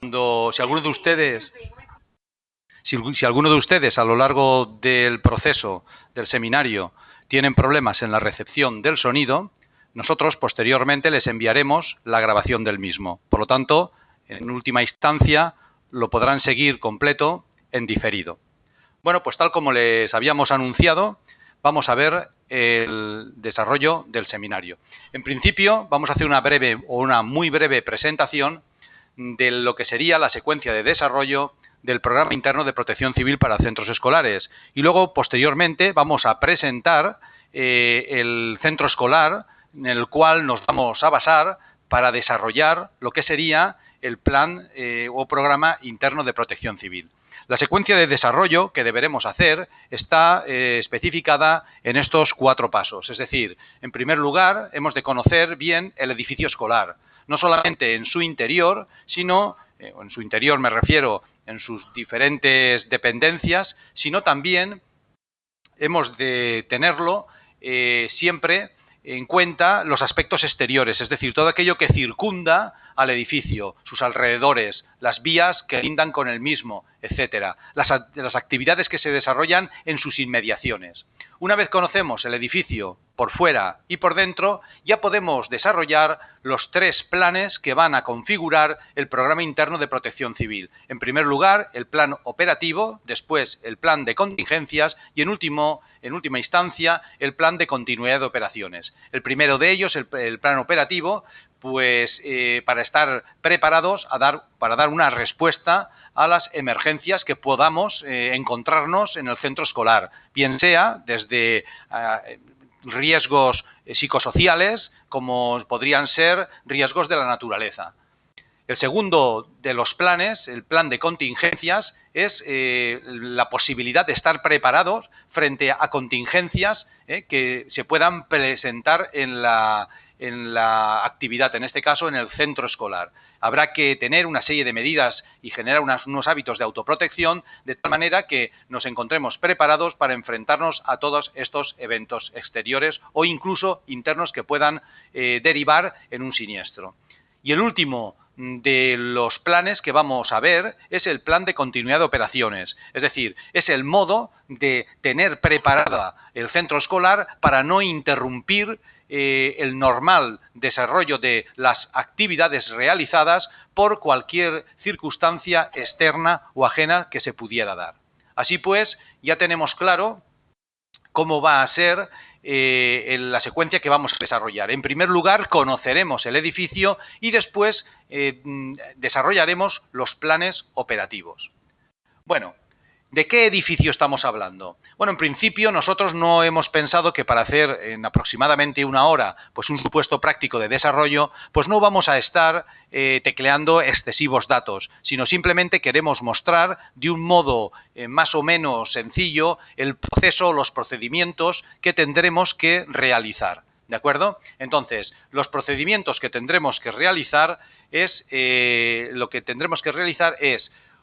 Si alguno de ustedes, si alguno de ustedes a lo largo del proceso del seminario tienen problemas en la recepción del sonido, nosotros posteriormente les enviaremos la grabación del mismo. Por lo tanto, en última instancia, lo podrán seguir completo en diferido. Bueno, pues tal como les habíamos anunciado, vamos a ver el desarrollo del seminario. En principio, vamos a hacer una muy breve presentación de lo que sería la secuencia de desarrollo del Programa Interno de Protección Civil para Centros Escolares. Y luego, posteriormente, vamos a presentar el centro escolar en el cual nos vamos a basar para desarrollar lo que sería el plan o Programa Interno de Protección Civil. La secuencia de desarrollo que deberemos hacer está especificada en estos 4 pasos. Es decir, en primer lugar, hemos de conocer bien el edificio escolar, no solamente en su interior, sino, en su interior me refiero, en sus diferentes dependencias, sino también hemos de tenerlo siempre en cuenta los aspectos exteriores, es decir, todo aquello que circunda al edificio, sus alrededores, las vías que lindan con el mismo, etcétera, las actividades que se desarrollan en sus inmediaciones. Una vez conocemos el edificio por fuera y por dentro, ya podemos desarrollar los 3 planes que van a configurar el Programa Interno de Protección Civil. En primer lugar, el plan operativo, después el plan de contingencias y en última instancia, el plan de continuidad de operaciones. El primero de ellos, el plan operativo, pues para estar preparados para dar una respuesta a las emergencias que podamos encontrarnos en el centro escolar, bien sea desde riesgos psicosociales como podrían ser riesgos de la naturaleza. El segundo de los planes, el plan de contingencias, es la posibilidad de estar preparados frente a contingencias que se puedan presentar en la actividad, en este caso en el centro escolar. Habrá que tener una serie de medidas y generar unos hábitos de autoprotección de tal manera que nos encontremos preparados para enfrentarnos a todos estos eventos exteriores o incluso internos que puedan derivar en un siniestro. Y el último de los planes que vamos a ver es el plan de continuidad de operaciones. Es decir, es el modo de tener preparada el centro escolar para no interrumpir el normal desarrollo de las actividades realizadas por cualquier circunstancia externa o ajena que se pudiera dar. Así pues, ya tenemos claro cómo va a ser la secuencia que vamos a desarrollar. En primer lugar, conoceremos el edificio y después desarrollaremos los planes operativos. Bueno, ¿de qué edificio estamos hablando? Bueno, en principio nosotros no hemos pensado que para hacer en aproximadamente 1 hora pues un supuesto práctico de desarrollo, pues no vamos a estar tecleando excesivos datos, sino simplemente queremos mostrar de un modo más o menos sencillo el proceso, los procedimientos que tendremos que realizar. ¿De acuerdo? Entonces, los procedimientos que tendremos que realizar es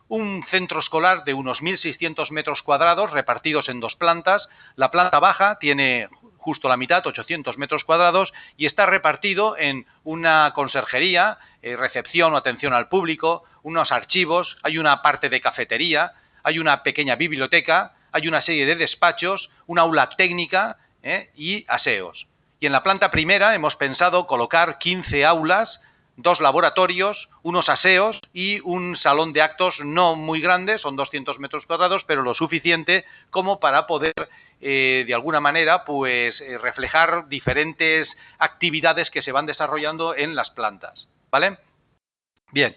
un centro escolar de unos 1.600 metros cuadrados repartidos en 2 plantas. La planta baja tiene justo la mitad, 800 metros cuadrados, y está repartido en una conserjería, recepción o atención al público, unos archivos, hay una parte de cafetería, hay una pequeña biblioteca, hay una serie de despachos, una aula técnica y aseos. Y en la planta primera hemos pensado colocar 15 aulas, 2 laboratorios, unos aseos y un salón de actos no muy grande, son 200 metros cuadrados, pero lo suficiente como para poder, de alguna manera, pues reflejar diferentes actividades que se van desarrollando en las plantas, ¿vale? Bien,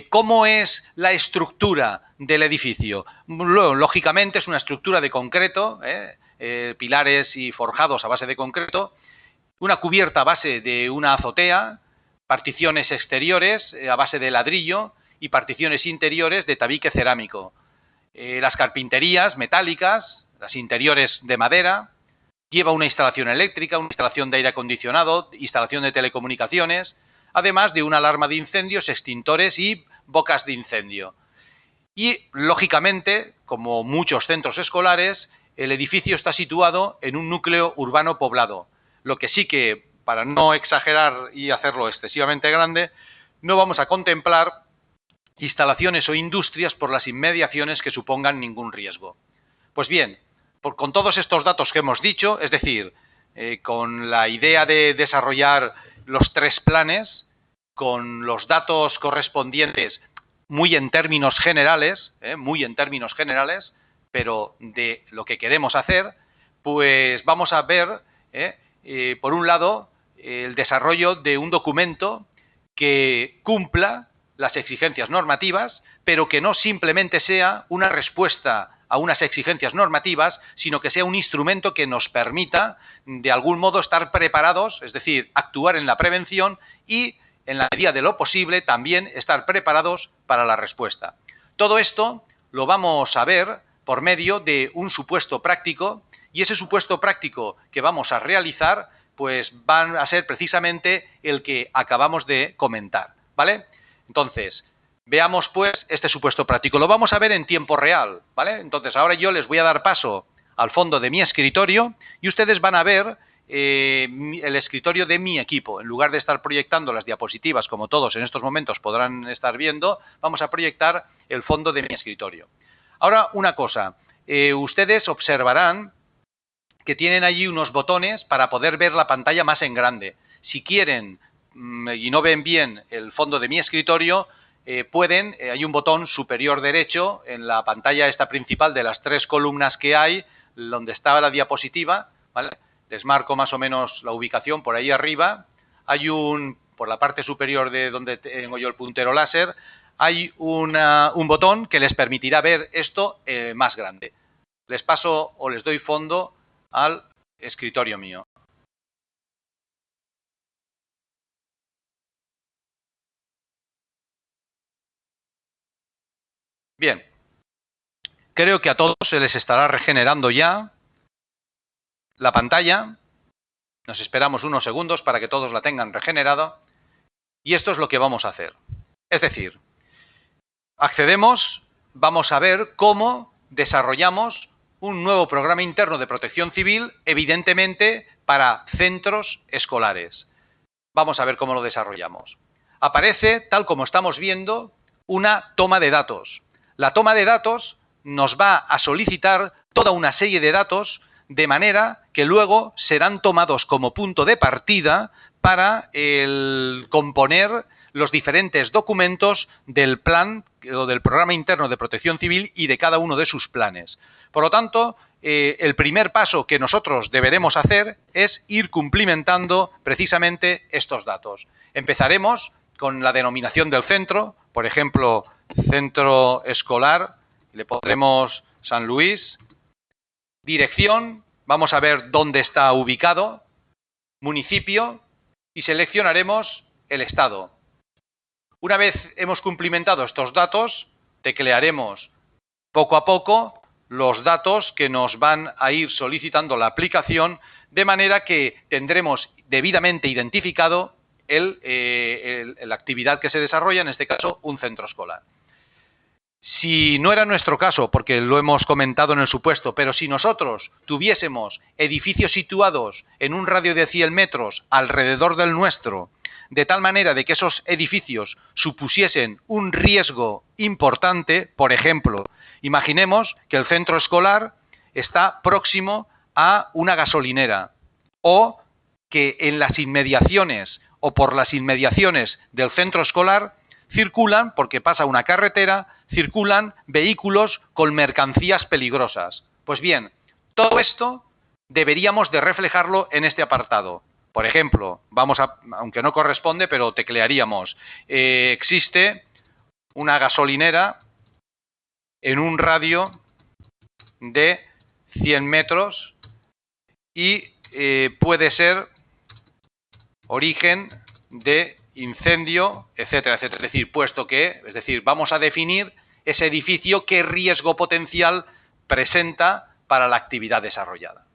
¿cómo es la estructura del edificio? Lógicamente es una estructura de concreto, pilares y forjados a base de concreto, una cubierta a base de una azotea, particiones exteriores a base de ladrillo y particiones interiores de tabique cerámico. Las carpinterías metálicas, las interiores de madera, lleva una instalación eléctrica, una instalación de aire acondicionado, instalación de telecomunicaciones, además de una alarma de incendios, extintores y bocas de incendio. Y, lógicamente, como muchos centros escolares, el edificio está situado en un núcleo urbano poblado, lo que sí que, para no exagerar y hacerlo excesivamente grande, no vamos a contemplar instalaciones o industrias por las inmediaciones que supongan ningún riesgo. Pues bien, con todos estos datos que hemos dicho, es decir, con la idea de desarrollar los 3 planes, con los datos correspondientes muy en términos generales, pero de lo que queremos hacer, pues vamos a ver, por un lado, el desarrollo de un documento que cumpla las exigencias normativas, pero que no simplemente sea una respuesta a unas exigencias normativas, sino que sea un instrumento que nos permita, de algún modo, estar preparados, es decir, actuar en la prevención y, en la medida de lo posible, también estar preparados para la respuesta. Todo esto lo vamos a ver por medio de un supuesto práctico, y ese supuesto práctico que vamos a realizar, pues van a ser precisamente el que acabamos de comentar, ¿vale? Entonces, veamos pues este supuesto práctico. Lo vamos a ver en tiempo real, ¿vale? Entonces, ahora yo les voy a dar paso al fondo de mi escritorio y ustedes van a ver el escritorio de mi equipo. En lugar de estar proyectando las diapositivas, como todos en estos momentos podrán estar viendo, vamos a proyectar el fondo de mi escritorio. Ahora, una cosa. Ustedes observarán que tienen allí unos botones para poder ver la pantalla más en grande. Si quieren y no ven bien el fondo de mi escritorio, hay un botón superior derecho en la pantalla esta principal de las 3 columnas que hay, donde estaba la diapositiva, ¿vale? Les marco más o menos la ubicación por ahí arriba. Hay por la parte superior de donde tengo yo el puntero láser, hay un botón que les permitirá ver esto más grande. Les paso o les doy fondo al escritorio mío. Bien, creo que a todos se les estará regenerando ya la pantalla. Nos esperamos unos segundos para que todos la tengan regenerada. Y esto es lo que vamos a hacer. Es decir, vamos a ver cómo desarrollamos un nuevo programa interno de protección civil, evidentemente para centros escolares. Vamos a ver cómo lo desarrollamos. Aparece, tal como estamos viendo, una toma de datos. La toma de datos nos va a solicitar toda una serie de datos de manera que luego serán tomados como punto de partida para componer los diferentes documentos del plan o del programa interno de protección civil y de cada uno de sus planes. Por lo tanto, el primer paso que nosotros deberemos hacer es ir cumplimentando precisamente estos datos. Empezaremos con la denominación del centro, por ejemplo, centro escolar, le pondremos San Luis. Dirección, vamos a ver dónde está ubicado, municipio, y seleccionaremos el estado. Una vez hemos cumplimentado estos datos, teclearemos poco a poco los datos que nos van a ir solicitando la aplicación, de manera que tendremos debidamente identificado la actividad que se desarrolla, en este caso, un centro escolar. Si no era nuestro caso, porque lo hemos comentado en el supuesto, pero si nosotros tuviésemos edificios situados en un radio de 100 metros alrededor del nuestro, de tal manera de que esos edificios supusiesen un riesgo importante, por ejemplo, imaginemos que el centro escolar está próximo a una gasolinera o que en las inmediaciones o por las inmediaciones del centro escolar circulan, porque pasa una carretera, circulan vehículos con mercancías peligrosas. Pues bien, todo esto deberíamos de reflejarlo en este apartado. Por ejemplo, aunque no corresponde, pero teclearíamos, existe una gasolinera en un radio de 100 metros y puede ser origen de incendio, etcétera, etcétera. Es decir, vamos a definir ese edificio qué riesgo potencial presenta para la actividad desarrollada.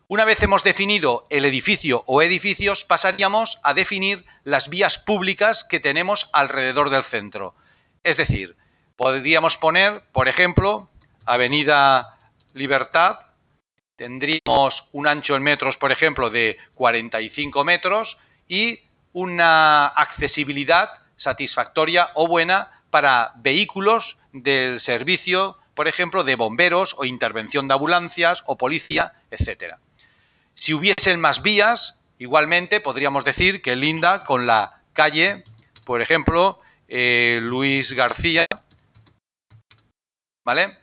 Una vez hemos definido el edificio o edificios, pasaríamos a definir las vías públicas que tenemos alrededor del centro. Es decir, podríamos poner, por ejemplo, Avenida Libertad, tendríamos un ancho en metros, por ejemplo, de 45 metros y una accesibilidad satisfactoria o buena para vehículos del servicio, por ejemplo, de bomberos o intervención de ambulancias o policía, etcétera. Si hubiesen más vías, igualmente podríamos decir que linda con la calle, por ejemplo, Luis García, ¿vale?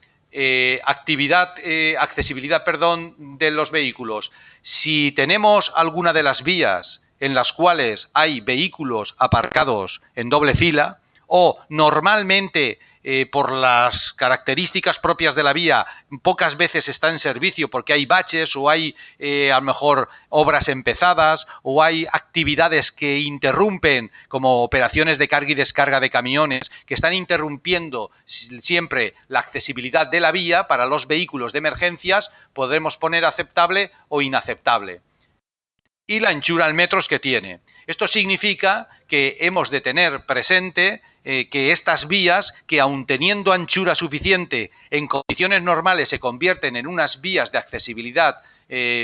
Accesibilidad, perdón, de los vehículos. Si tenemos alguna de las vías en las cuales hay vehículos aparcados en doble fila o normalmente por las características propias de la vía pocas veces está en servicio porque hay baches o hay a lo mejor obras empezadas o hay actividades que interrumpen como operaciones de carga y descarga de camiones que están interrumpiendo siempre la accesibilidad de la vía para los vehículos de emergencias, podemos poner aceptable o inaceptable. Y la anchura en metros que tiene. Esto significa que hemos de tener presente que estas vías, que aun teniendo anchura suficiente, en condiciones normales se convierten en unas vías de accesibilidad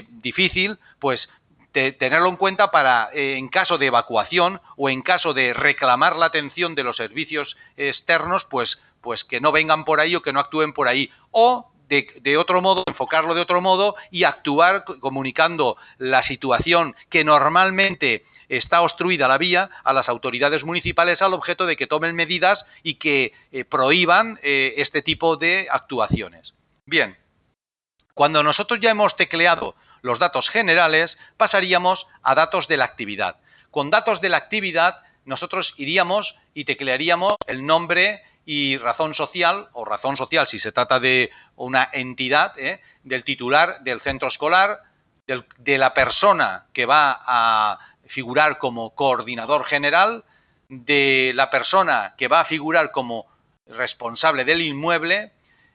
difícil, pues tenerlo en cuenta para, en caso de evacuación o en caso de reclamar la atención de los servicios externos, pues que no vengan por ahí o que no actúen por ahí. O de otro modo, enfocarlo de otro modo y actuar comunicando la situación que normalmente está obstruida la vía a las autoridades municipales al objeto de que tomen medidas y que prohíban este tipo de actuaciones. Bien, cuando nosotros ya hemos tecleado los datos generales, pasaríamos a datos de la actividad. Con datos de la actividad, nosotros iríamos y teclearíamos el nombre y razón social, o razón social si se trata de una entidad, del titular del centro escolar, de la persona que va a figurar como coordinador general, de la persona que va a figurar como responsable del inmueble,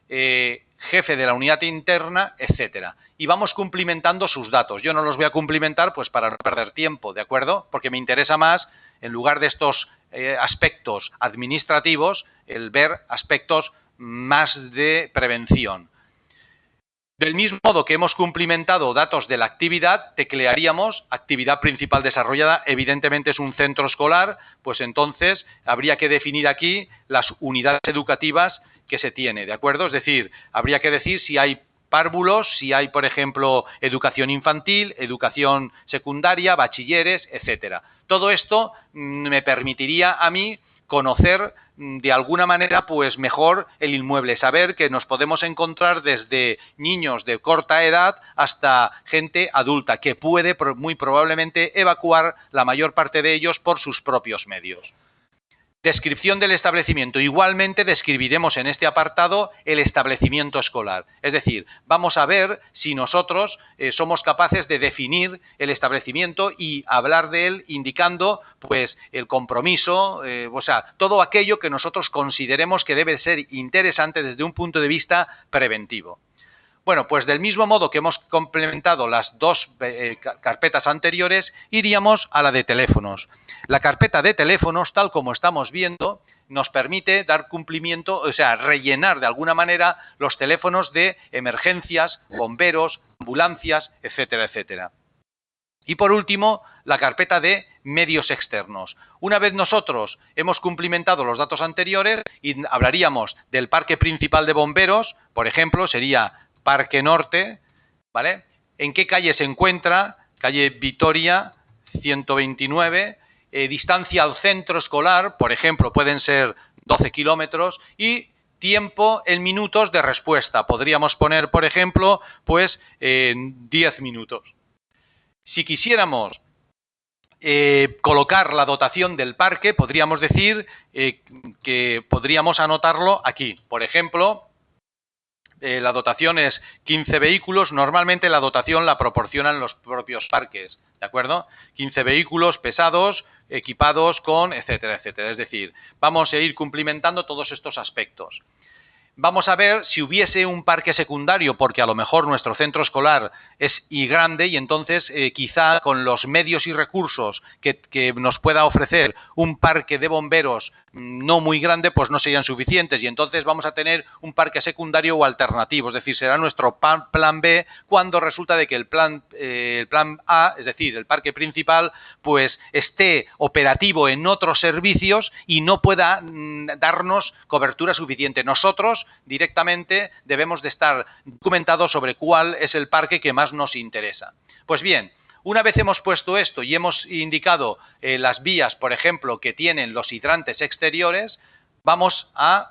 jefe de la unidad interna, etcétera. Y vamos cumplimentando sus datos. Yo no los voy a cumplimentar pues para no perder tiempo, ¿de acuerdo? Porque me interesa más, en lugar de estos aspectos administrativos, el ver aspectos más de prevención. Del mismo modo que hemos cumplimentado datos de la actividad, teclearíamos actividad principal desarrollada, evidentemente es un centro escolar, pues entonces habría que definir aquí las unidades educativas que se tiene, ¿de acuerdo? Es decir, habría que decir si hay párvulos, si hay, por ejemplo, educación infantil, educación secundaria, bachilleres, etcétera. Todo esto me permitiría a mí conocer de alguna manera pues mejor el inmueble, saber que nos podemos encontrar desde niños de corta edad hasta gente adulta que puede muy probablemente evacuar la mayor parte de ellos por sus propios medios. Descripción del establecimiento. Igualmente describiremos en este apartado el establecimiento escolar. Es decir, vamos a ver si nosotros somos capaces de definir el establecimiento y hablar de él indicando pues el compromiso, o sea, todo aquello que nosotros consideremos que debe ser interesante desde un punto de vista preventivo. Bueno, pues del mismo modo que hemos complementado las dos carpetas anteriores, iríamos a la de teléfonos. La carpeta de teléfonos, tal como estamos viendo, nos permite dar cumplimiento, o sea, rellenar de alguna manera los teléfonos de emergencias, bomberos, ambulancias, etcétera, etcétera. Y por último, la carpeta de medios externos. Una vez nosotros hemos cumplimentado los datos anteriores y hablaríamos del parque principal de bomberos, por ejemplo, sería Parque Norte, ¿vale? ¿En qué calle se encuentra? Calle Vitoria, 129, distancia al centro escolar, por ejemplo, pueden ser 12 kilómetros, y tiempo en minutos de respuesta. Podríamos poner, por ejemplo, pues 10 minutos. Si quisiéramos colocar la dotación del parque, podríamos decir que podríamos anotarlo aquí. Por ejemplo, la dotación es 15 vehículos. Normalmente la dotación la proporcionan los propios parques, ¿de acuerdo? 15 vehículos pesados, equipados con, etcétera, etcétera. Es decir, vamos a ir cumplimentando todos estos aspectos. vamos a ver si hubiese un parque secundario, porque a lo mejor nuestro centro escolar es grande y entonces quizá con los medios y recursos que nos pueda ofrecer un parque de bomberos no muy grande, pues no serían suficientes y entonces vamos a tener un parque secundario o alternativo, es decir, será nuestro plan B cuando resulta de que el plan A, es decir, el parque principal, pues esté operativo en otros servicios y no pueda darnos cobertura suficiente. Nosotros directamente debemos de estar documentados sobre cuál es el parque que más nos interesa. Pues bien, una vez hemos puesto esto y hemos indicado las vías, por ejemplo, que tienen los hidrantes exteriores, vamos a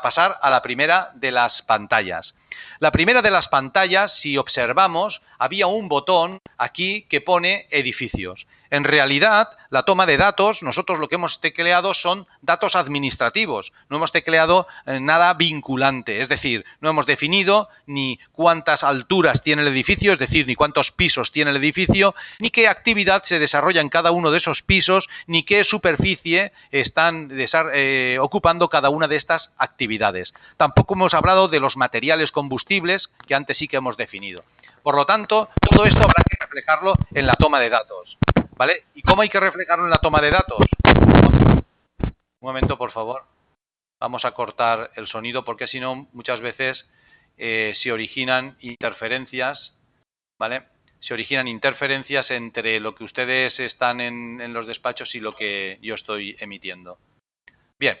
pasar a la primera de las pantallas. La primera de las pantallas, si observamos, había un botón aquí que pone edificios. En realidad, la toma de datos, nosotros lo que hemos tecleado son datos administrativos, no hemos tecleado nada vinculante, es decir, no hemos definido ni cuántas alturas tiene el edificio, es decir, ni cuántos pisos tiene el edificio, ni qué actividad se desarrolla en cada uno de esos pisos, ni qué superficie están ocupando cada una de estas actividades. Tampoco hemos hablado de los materiales combustibles, que antes sí que hemos definido. Por lo tanto, todo esto habrá que reflejarlo en la toma de datos, ¿vale? ¿Y cómo hay que reflejarlo en la toma de datos? Un momento, por favor. Vamos a cortar el sonido porque si no, muchas veces se originan interferencias, ¿vale? Se originan interferencias entre lo que ustedes están en los despachos y lo que yo estoy emitiendo. Bien,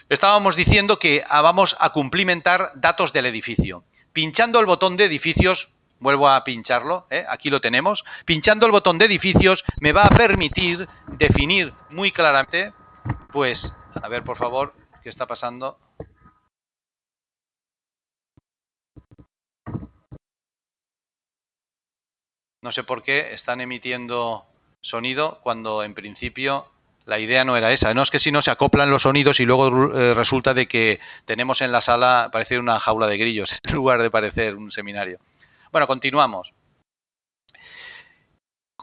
estábamos diciendo que vamos a cumplimentar datos del edificio. Pinchando el botón de edificios, vuelvo a pincharlo, aquí lo tenemos. Pinchando el botón de edificios me va a permitir definir muy claramente, pues, a ver por favor, ¿qué está pasando? No sé por qué están emitiendo sonido cuando en principio la idea no era esa. No es que si no se acoplan los sonidos y luego resulta de que tenemos en la sala, parece una jaula de grillos en lugar de parecer un seminario. Bueno, continuamos.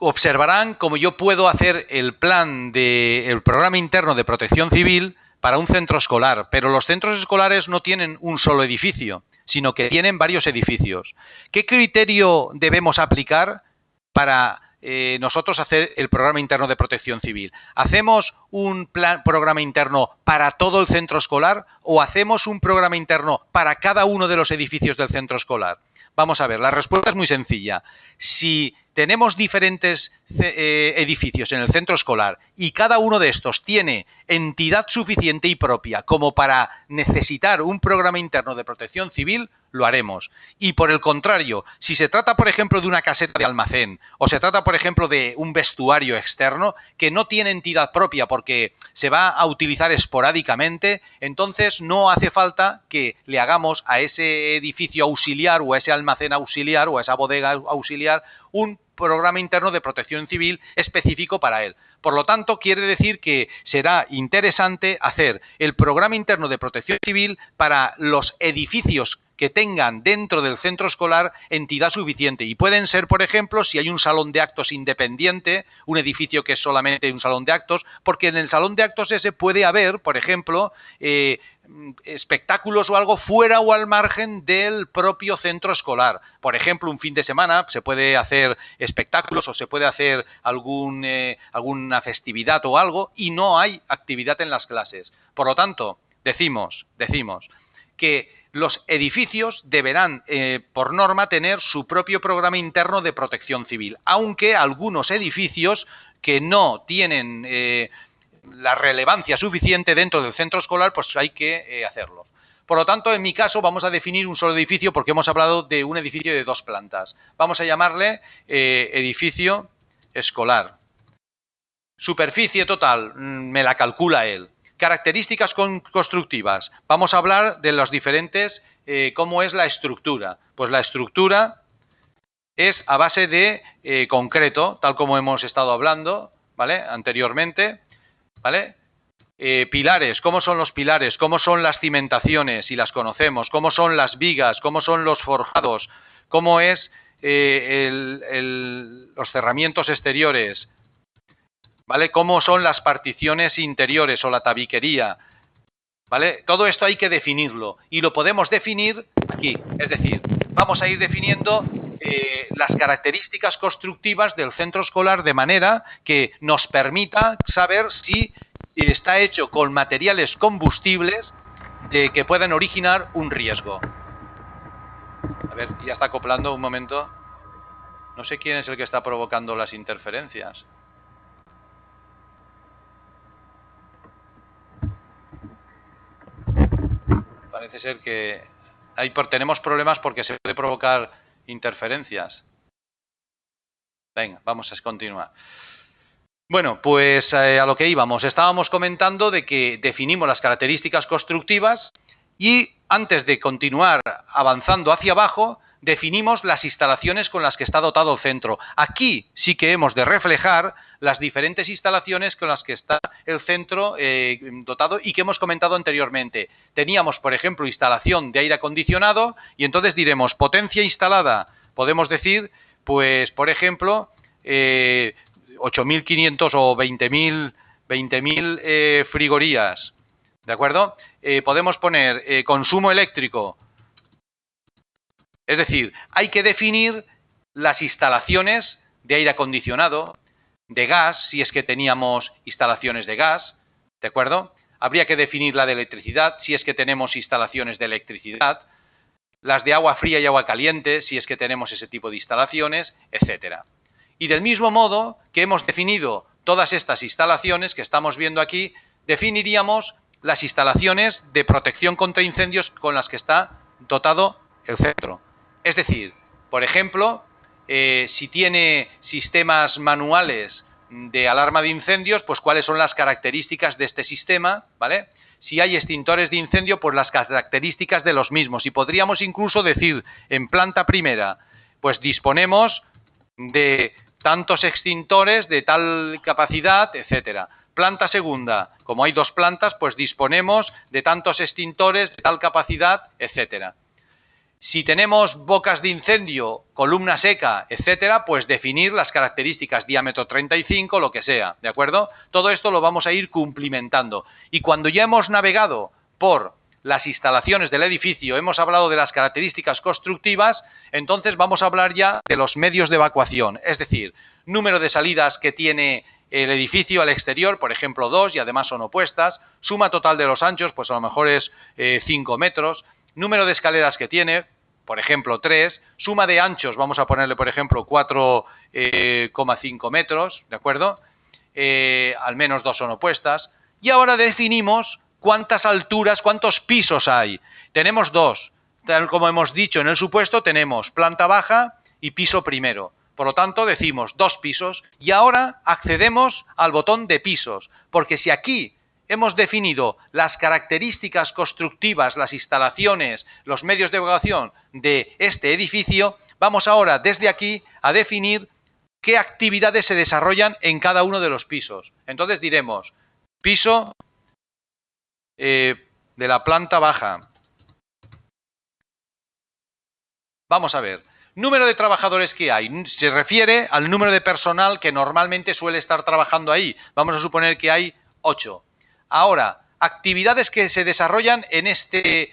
Observarán cómo yo puedo hacer el programa interno de protección civil para un centro escolar, pero los centros escolares no tienen un solo edificio, sino que tienen varios edificios. ¿Qué criterio debemos aplicar para nosotros hacer el programa interno de protección civil? ¿Hacemos un programa interno para todo el centro escolar o hacemos un programa interno para cada uno de los edificios del centro escolar? Vamos a ver, la respuesta es muy sencilla. Si tenemos diferentes edificios en el centro escolar y cada uno de estos tiene entidad suficiente y propia como para necesitar un programa interno de protección civil, lo haremos. Y por el contrario, si se trata, por ejemplo, de una caseta de almacén o se trata, por ejemplo, de un vestuario externo que no tiene entidad propia porque se va a utilizar esporádicamente, entonces no hace falta que le hagamos a ese edificio auxiliar o a ese almacén auxiliar o a esa bodega auxiliar un programa interno de protección civil específico para él. Por lo tanto, quiere decir que será interesante hacer el programa interno de protección civil para los edificios que tengan dentro del centro escolar entidad suficiente. Y pueden ser, por ejemplo, si hay un salón de actos independiente, un edificio que es solamente un salón de actos, porque en el salón de actos ese puede haber, por ejemplo, espectáculos o algo fuera o al margen del propio centro escolar. Por ejemplo, un fin de semana se puede hacer espectáculos o se puede hacer alguna festividad o algo y no hay actividad en las clases. Por lo tanto, decimos que los edificios deberán, por norma, tener su propio programa interno de protección civil, aunque algunos edificios que no tienen la relevancia suficiente dentro del centro escolar, pues hay que hacerlo. Por lo tanto, en mi caso, vamos a definir un solo edificio porque hemos hablado de un edificio de 2 plantas. Vamos a llamarle edificio escolar. Superficie total, me la calcula él. Características constructivas. Vamos a hablar de los diferentes, cómo es la estructura. Pues la estructura es a base de concreto, tal como hemos estado hablando, ¿vale? Anteriormente, ¿vale? Pilares, ¿cómo son los pilares? ¿Cómo son las cimentaciones? Si las conocemos. ¿Cómo son las vigas? ¿Cómo son los forjados? ¿Cómo es los cerramientos exteriores? ¿Vale? ¿Cómo son las particiones interiores o la tabiquería? ¿Vale? Todo esto hay que definirlo y lo podemos definir aquí. Es decir, vamos a ir definiendo las características constructivas del centro escolar de manera que nos permita saber si está hecho con materiales combustibles que puedan originar un riesgo. A ver, ya está acoplando un momento. No sé quién es el que está provocando las interferencias. Parece ser que tenemos problemas porque se puede provocar interferencias. Venga, vamos a continuar. Bueno, pues a lo que íbamos. Estábamos comentando de que definimos las características constructivas y antes de continuar avanzando hacia abajo, definimos las instalaciones con las que está dotado el centro. Aquí sí que hemos de reflejar las diferentes instalaciones con las que está el centro dotado y que hemos comentado anteriormente. Teníamos, por ejemplo, instalación de aire acondicionado y entonces diremos potencia instalada. Podemos decir, pues, por ejemplo, 8.500 o 20.000 frigorías, ¿de acuerdo? Podemos poner consumo eléctrico. Es decir, hay que definir las instalaciones de aire acondicionado, de gas, si es que teníamos instalaciones de gas, ¿de acuerdo? Habría que definir la de electricidad, si es que tenemos instalaciones de electricidad, las de agua fría y agua caliente, si es que tenemos ese tipo de instalaciones, etcétera. Y del mismo modo que hemos definido todas estas instalaciones que estamos viendo aquí, definiríamos las instalaciones de protección contra incendios con las que está dotado el centro. Es decir, por ejemplo, si tiene sistemas manuales de alarma de incendios, pues cuáles son las características de este sistema, ¿vale? Si hay extintores de incendio, pues las características de los mismos. Y podríamos incluso decir, en planta primera, pues disponemos de tantos extintores de tal capacidad, etcétera. Planta segunda, como hay dos plantas, pues disponemos de tantos extintores de tal capacidad, etcétera. Si tenemos bocas de incendio, columna seca, etcétera, pues definir las características, diámetro 35, lo que sea, ¿de acuerdo? Todo esto lo vamos a ir cumplimentando. Y cuando ya hemos navegado por las instalaciones del edificio, hemos hablado de las características constructivas, entonces vamos a hablar ya de los medios de evacuación, es decir, número de salidas que tiene el edificio al exterior, por ejemplo 2, y además son opuestas, suma total de los anchos, pues a lo mejor es 5 metros, número de escaleras que tiene, por ejemplo 3, suma de anchos, vamos a ponerle por ejemplo 4,5 metros, ¿de acuerdo? Al menos 2 son opuestas, y ahora definimos cuántas alturas, cuántos pisos hay. Tenemos 2, tal como hemos dicho en el supuesto, tenemos planta baja y piso primero. Por lo tanto, decimos 2 pisos y ahora accedemos al botón de pisos, porque si aquí hemos definido las características constructivas, las instalaciones, los medios de evacuación de este edificio, vamos ahora desde aquí a definir qué actividades se desarrollan en cada uno de los pisos. Entonces diremos piso de la planta baja. Vamos a ver. Número de trabajadores que hay. Se refiere al número de personal que normalmente suele estar trabajando ahí. Vamos a suponer que hay 8. Ahora, actividades que se desarrollan en este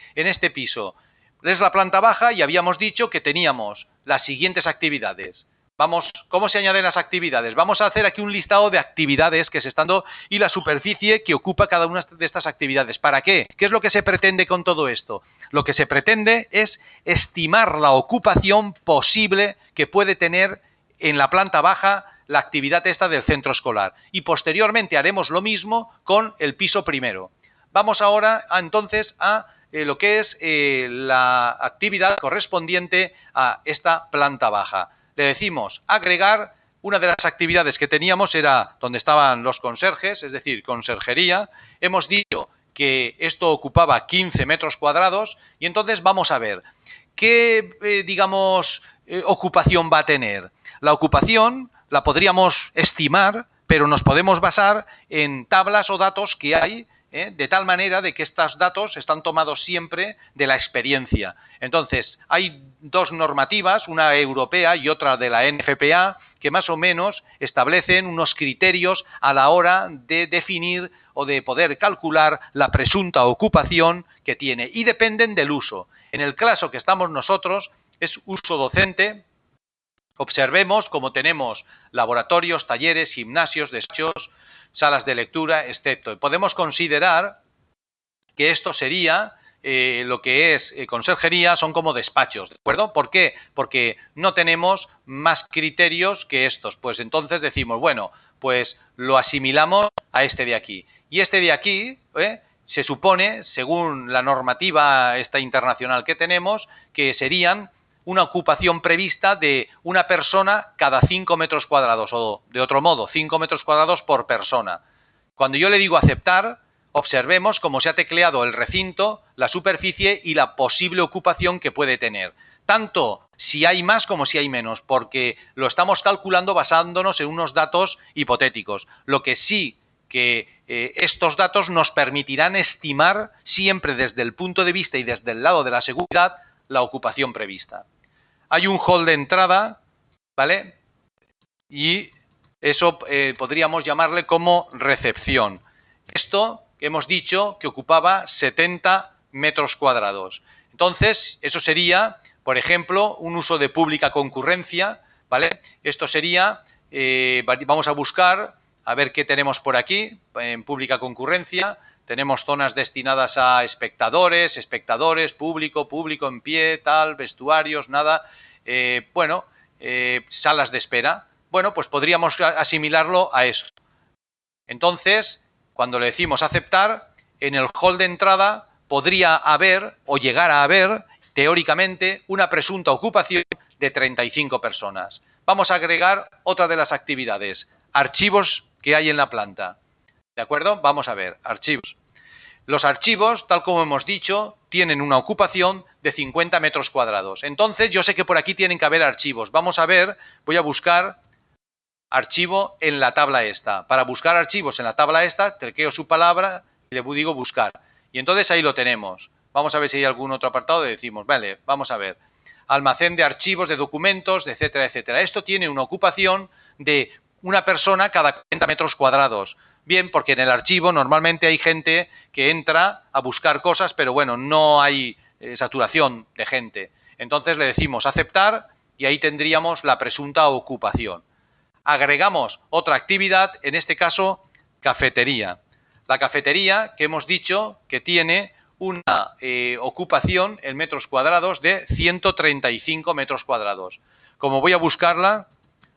piso. Es la planta baja y habíamos dicho que teníamos las siguientes actividades. Vamos, ¿cómo se añaden las actividades? Vamos a hacer aquí un listado de actividades que se están dando y la superficie que ocupa cada una de estas actividades. ¿Para qué? ¿Qué es lo que se pretende con todo esto? Lo que se pretende es estimar la ocupación posible que puede tener en la planta baja la actividad esta del centro escolar. Y posteriormente haremos lo mismo con el piso primero. Vamos ahora entonces a lo que es la actividad correspondiente a esta planta baja. Le decimos agregar. Una de las actividades que teníamos era donde estaban los conserjes, es decir, conserjería. Hemos dicho que esto ocupaba 15 metros cuadrados y entonces vamos a ver qué, ocupación va a tener. La ocupación la podríamos estimar, pero nos podemos basar en tablas o datos que hay, de tal manera de que estos datos están tomados siempre de la experiencia. Entonces, hay dos normativas, una europea y otra de la NFPA, que más o menos establecen unos criterios a la hora de definir o de poder calcular la presunta ocupación que tiene y dependen del uso. En el caso que estamos nosotros es uso docente. Observemos cómo tenemos laboratorios, talleres, gimnasios, despachos, salas de lectura, etc. Podemos considerar que esto sería lo que es conserjería, son como despachos, ¿de acuerdo? ¿Por qué? Porque no tenemos más criterios que estos. Pues entonces decimos, bueno, pues lo asimilamos a este de aquí. Y este de aquí se supone, según la normativa esta internacional que tenemos, que serían una ocupación prevista de una persona cada 5 metros cuadrados, o de otro modo, 5 metros cuadrados por persona. Cuando yo le digo aceptar, observemos cómo se ha tecleado el recinto, la superficie y la posible ocupación que puede tener. Tanto si hay más como si hay menos, porque lo estamos calculando basándonos en unos datos hipotéticos. Lo que sí que estos datos nos permitirán estimar siempre desde el punto de vista y desde el lado de la seguridad la ocupación prevista. Hay un hall de entrada, ¿vale? Y eso podríamos llamarle como recepción. Esto que hemos dicho que ocupaba 70 metros cuadrados. Entonces, eso sería, por ejemplo, un uso de pública concurrencia, ¿vale? Esto sería, vamos a buscar, a ver qué tenemos por aquí, en pública concurrencia. Tenemos zonas destinadas a espectadores, público en pie, tal, vestuarios, nada. Salas de espera. Bueno, pues podríamos asimilarlo a eso. Entonces, cuando le decimos aceptar, en el hall de entrada podría haber o llegar a haber, teóricamente, una presunta ocupación de 35 personas. Vamos a agregar otra de las actividades, archivos que hay en la planta. ¿De acuerdo? Vamos a ver, archivos. Los archivos, tal como hemos dicho, tienen una ocupación de 50 metros cuadrados. Entonces, yo sé que por aquí tienen que haber archivos. Vamos a ver, voy a buscar archivo en la tabla esta. Para buscar archivos en la tabla esta, tecleo su palabra y le digo buscar. Y entonces ahí lo tenemos. Vamos a ver si hay algún otro apartado y decimos, vale, vamos a ver. Almacén de archivos, de documentos, etcétera, etcétera. Esto tiene una ocupación de una persona cada 40 metros cuadrados. Bien, porque en el archivo normalmente hay gente que entra a buscar cosas, pero bueno, no hay saturación de gente. Entonces le decimos aceptar y ahí tendríamos la presunta ocupación. Agregamos otra actividad, en este caso, cafetería. La cafetería, que hemos dicho que tiene una ocupación en metros cuadrados de 135 metros cuadrados. Como voy a buscarla,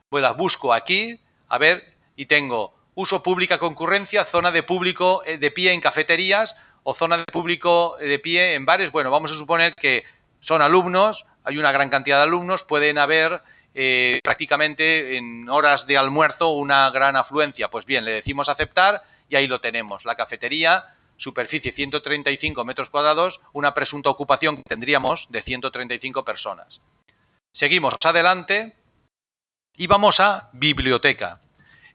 pues la busco aquí, a ver, y tengo uso pública concurrencia, zona de público de pie en cafeterías o zona de público de pie en bares. Bueno, vamos a suponer que son alumnos, hay una gran cantidad de alumnos, pueden haber prácticamente en horas de almuerzo una gran afluencia. Pues bien, le decimos aceptar y ahí lo tenemos. La cafetería, superficie 135 metros cuadrados, una presunta ocupación que tendríamos de 135 personas. Seguimos adelante y vamos a biblioteca.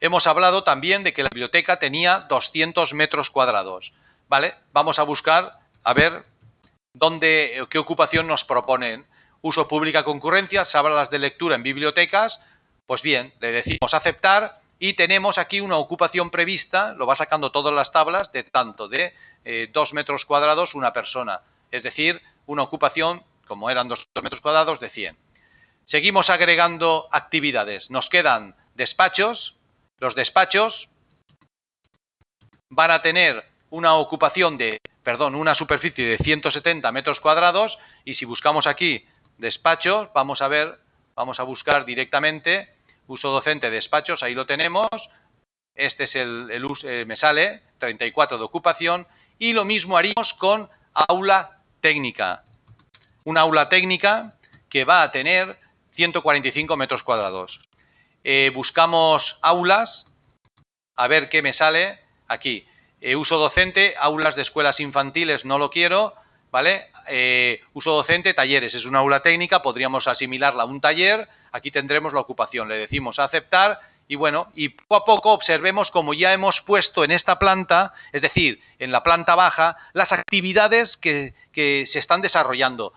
Hemos hablado también de que la biblioteca tenía 200 metros cuadrados. ¿Vale? Vamos a buscar, a ver qué ocupación nos proponen. Uso pública concurrencia, salas de lectura en bibliotecas. Pues bien, le decimos aceptar y tenemos aquí una ocupación prevista, lo va sacando todas las tablas, de tanto de 2 metros cuadrados una persona. Es decir, una ocupación, como eran 200 metros cuadrados, de 100. Seguimos agregando actividades. Nos quedan despachos. Los despachos van a tener una ocupación una superficie de 170 metros cuadrados y si buscamos aquí despachos, vamos a buscar directamente uso docente despachos, ahí lo tenemos. Este es el uso, me sale 34 de ocupación y lo mismo haríamos con aula técnica. Una aula técnica que va a tener 145 metros cuadrados. Buscamos aulas, a ver qué me sale aquí. Uso docente, aulas de escuelas infantiles no lo quiero, ¿vale? Uso docente, talleres, es una aula técnica, podríamos asimilarla a un taller, aquí tendremos la ocupación, le decimos aceptar y bueno, y poco a poco observemos como ya hemos puesto en esta planta, es decir, en la planta baja, las actividades que se están desarrollando.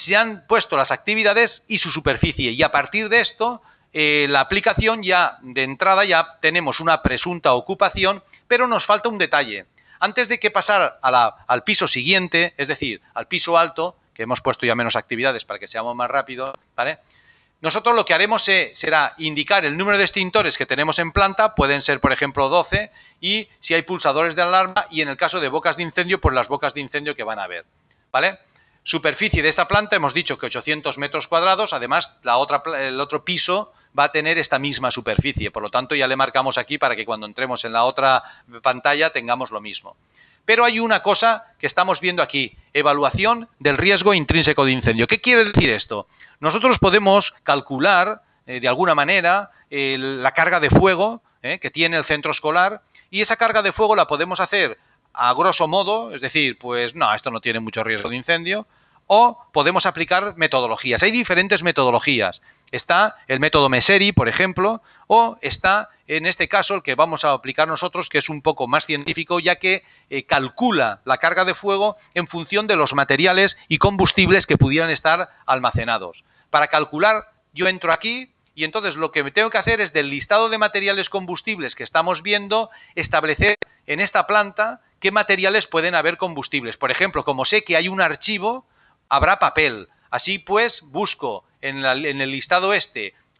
Se han puesto las actividades y su superficie y a partir de esto la aplicación ya de entrada ya tenemos una presunta ocupación, pero nos falta un detalle. Antes de que pasar al piso siguiente, es decir, al piso alto, que hemos puesto ya menos actividades para que seamos más rápidos, ¿vale? Nosotros lo que haremos será indicar el número de extintores que tenemos en planta, pueden ser, por ejemplo, 12, y si hay pulsadores de alarma, y en el caso de bocas de incendio, pues las bocas de incendio que van a haber, ¿vale? Superficie de esta planta, hemos dicho que 800 metros cuadrados, además el otro piso va a tener esta misma superficie, por lo tanto ya le marcamos aquí para que cuando entremos en la otra pantalla tengamos lo mismo. Pero hay una cosa que estamos viendo aquí, evaluación del riesgo intrínseco de incendio. ¿Qué quiere decir esto? Nosotros podemos calcular, de alguna manera, la carga de fuego que tiene el centro escolar, y esa carga de fuego la podemos hacer a grosso modo, es decir, pues no, esto no tiene mucho riesgo de incendio, o podemos aplicar metodologías. Hay diferentes metodologías. Está el método Messeri, por ejemplo, o está, en este caso, el que vamos a aplicar nosotros, que es un poco más científico, ya que calcula la carga de fuego en función de los materiales y combustibles que pudieran estar almacenados. Para calcular, yo entro aquí y entonces lo que me tengo que hacer es del listado de materiales combustibles que estamos viendo, establecer en esta planta qué materiales pueden haber combustibles. Por ejemplo, como sé que hay un archivo, habrá papel. Así pues, busco en el listado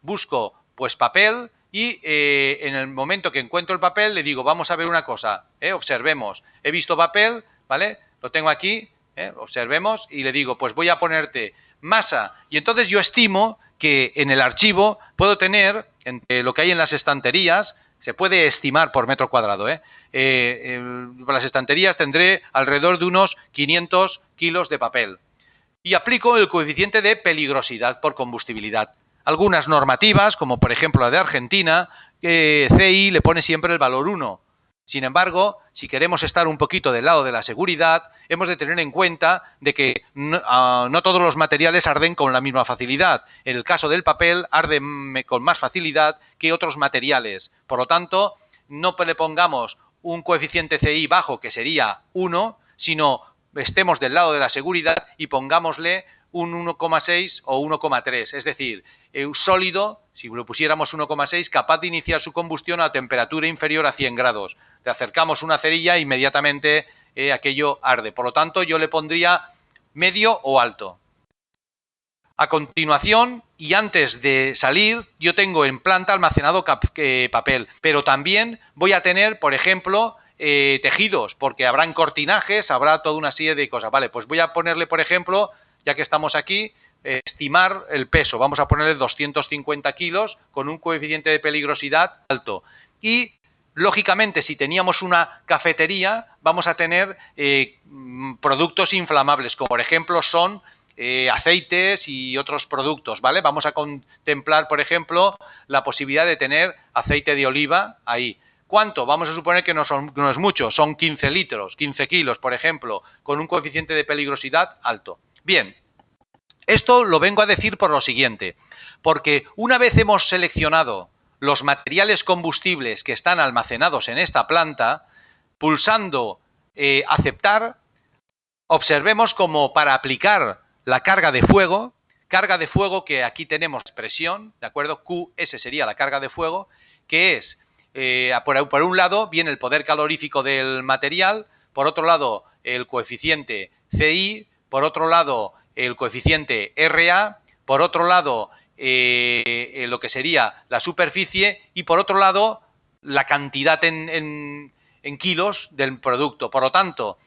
busco pues papel y en el momento que encuentro el papel le digo, vamos a ver una cosa, observemos, he visto papel, ¿vale? Lo tengo aquí, observemos y le digo, pues voy a ponerte masa. Y entonces yo estimo que en el archivo puedo tener, entre lo que hay en las estanterías, se puede estimar por metro cuadrado, por las estanterías tendré alrededor de unos 500 kilos de papel. Y aplico el coeficiente de peligrosidad por combustibilidad. Algunas normativas, como por ejemplo la de Argentina, CI le pone siempre el valor 1. Sin embargo, si queremos estar un poquito del lado de la seguridad, hemos de tener en cuenta de que no todos los materiales arden con la misma facilidad. En el caso del papel, arde con más facilidad que otros materiales. Por lo tanto, no le pongamos un coeficiente CI bajo, que sería 1, sino estemos del lado de la seguridad y pongámosle un 1,6 o 1,3. Es decir, un sólido, si lo pusiéramos 1,6, capaz de iniciar su combustión a temperatura inferior a 100 grados. Le acercamos una cerilla e inmediatamente aquello arde. Por lo tanto, yo le pondría medio o alto. A continuación, y antes de salir, yo tengo en planta almacenado papel, pero también voy a tener, por ejemplo, tejidos, porque habrán cortinajes, habrá toda una serie de cosas. Vale, pues voy a ponerle, por ejemplo, ya que estamos aquí, estimar el peso. Vamos a ponerle 250 kilos con un coeficiente de peligrosidad alto. Y, lógicamente, si teníamos una cafetería, vamos a tener productos inflamables, como por ejemplo son aceites y otros productos, ¿vale? Vamos a contemplar, por ejemplo, la posibilidad de tener aceite de oliva ahí. ¿Cuánto? Vamos a suponer que no es mucho, son 15 litros, 15 kilos, por ejemplo, con un coeficiente de peligrosidad alto. Bien, esto lo vengo a decir por lo siguiente, porque una vez hemos seleccionado los materiales combustibles que están almacenados en esta planta, pulsando aceptar, observemos como para aplicar la carga de fuego que aquí tenemos presión, ¿de acuerdo? QS sería la carga de fuego, que es, por un lado, viene el poder calorífico del material, por otro lado, el coeficiente CI, por otro lado, el coeficiente RA, por otro lado, lo que sería la superficie y, por otro lado, la cantidad en kilos del producto. Por lo tanto,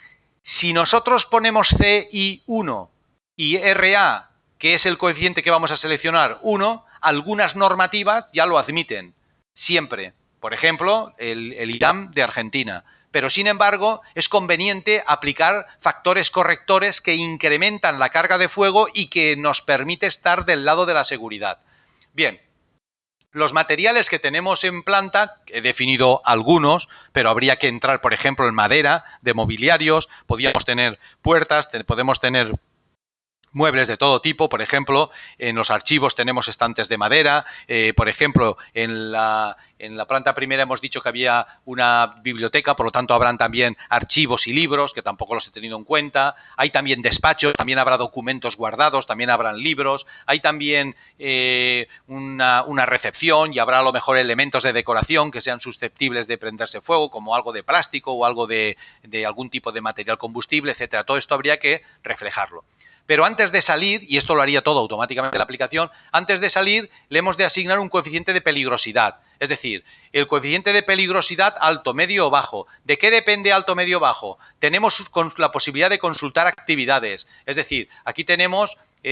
si nosotros ponemos CI1 y RA, que es el coeficiente que vamos a seleccionar, 1, algunas normativas ya lo admiten, siempre. Por ejemplo, el IRAM de Argentina. Pero, sin embargo, es conveniente aplicar factores correctores que incrementan la carga de fuego y que nos permite estar del lado de la seguridad. Bien, los materiales que tenemos en planta, he definido algunos, pero habría que entrar, por ejemplo, en madera, de mobiliarios, podríamos tener puertas, podemos tener muebles de todo tipo. Por ejemplo, en los archivos tenemos estantes de madera. Por ejemplo, en la planta primera hemos dicho que había una biblioteca, por lo tanto habrán también archivos y libros, que tampoco los he tenido en cuenta. Hay también despachos, también habrá documentos guardados, también habrán libros. Hay también una recepción y habrá a lo mejor elementos de decoración que sean susceptibles de prenderse fuego, como algo de plástico o algo de algún tipo de material combustible, etcétera. Todo esto habría que reflejarlo. Pero antes de salir, y esto lo haría todo automáticamente la aplicación, antes de salir le hemos de asignar un coeficiente de peligrosidad. Es decir, el coeficiente de peligrosidad alto, medio o bajo. ¿De qué depende alto, medio o bajo? Tenemos la posibilidad de consultar actividades. Es decir, aquí tenemos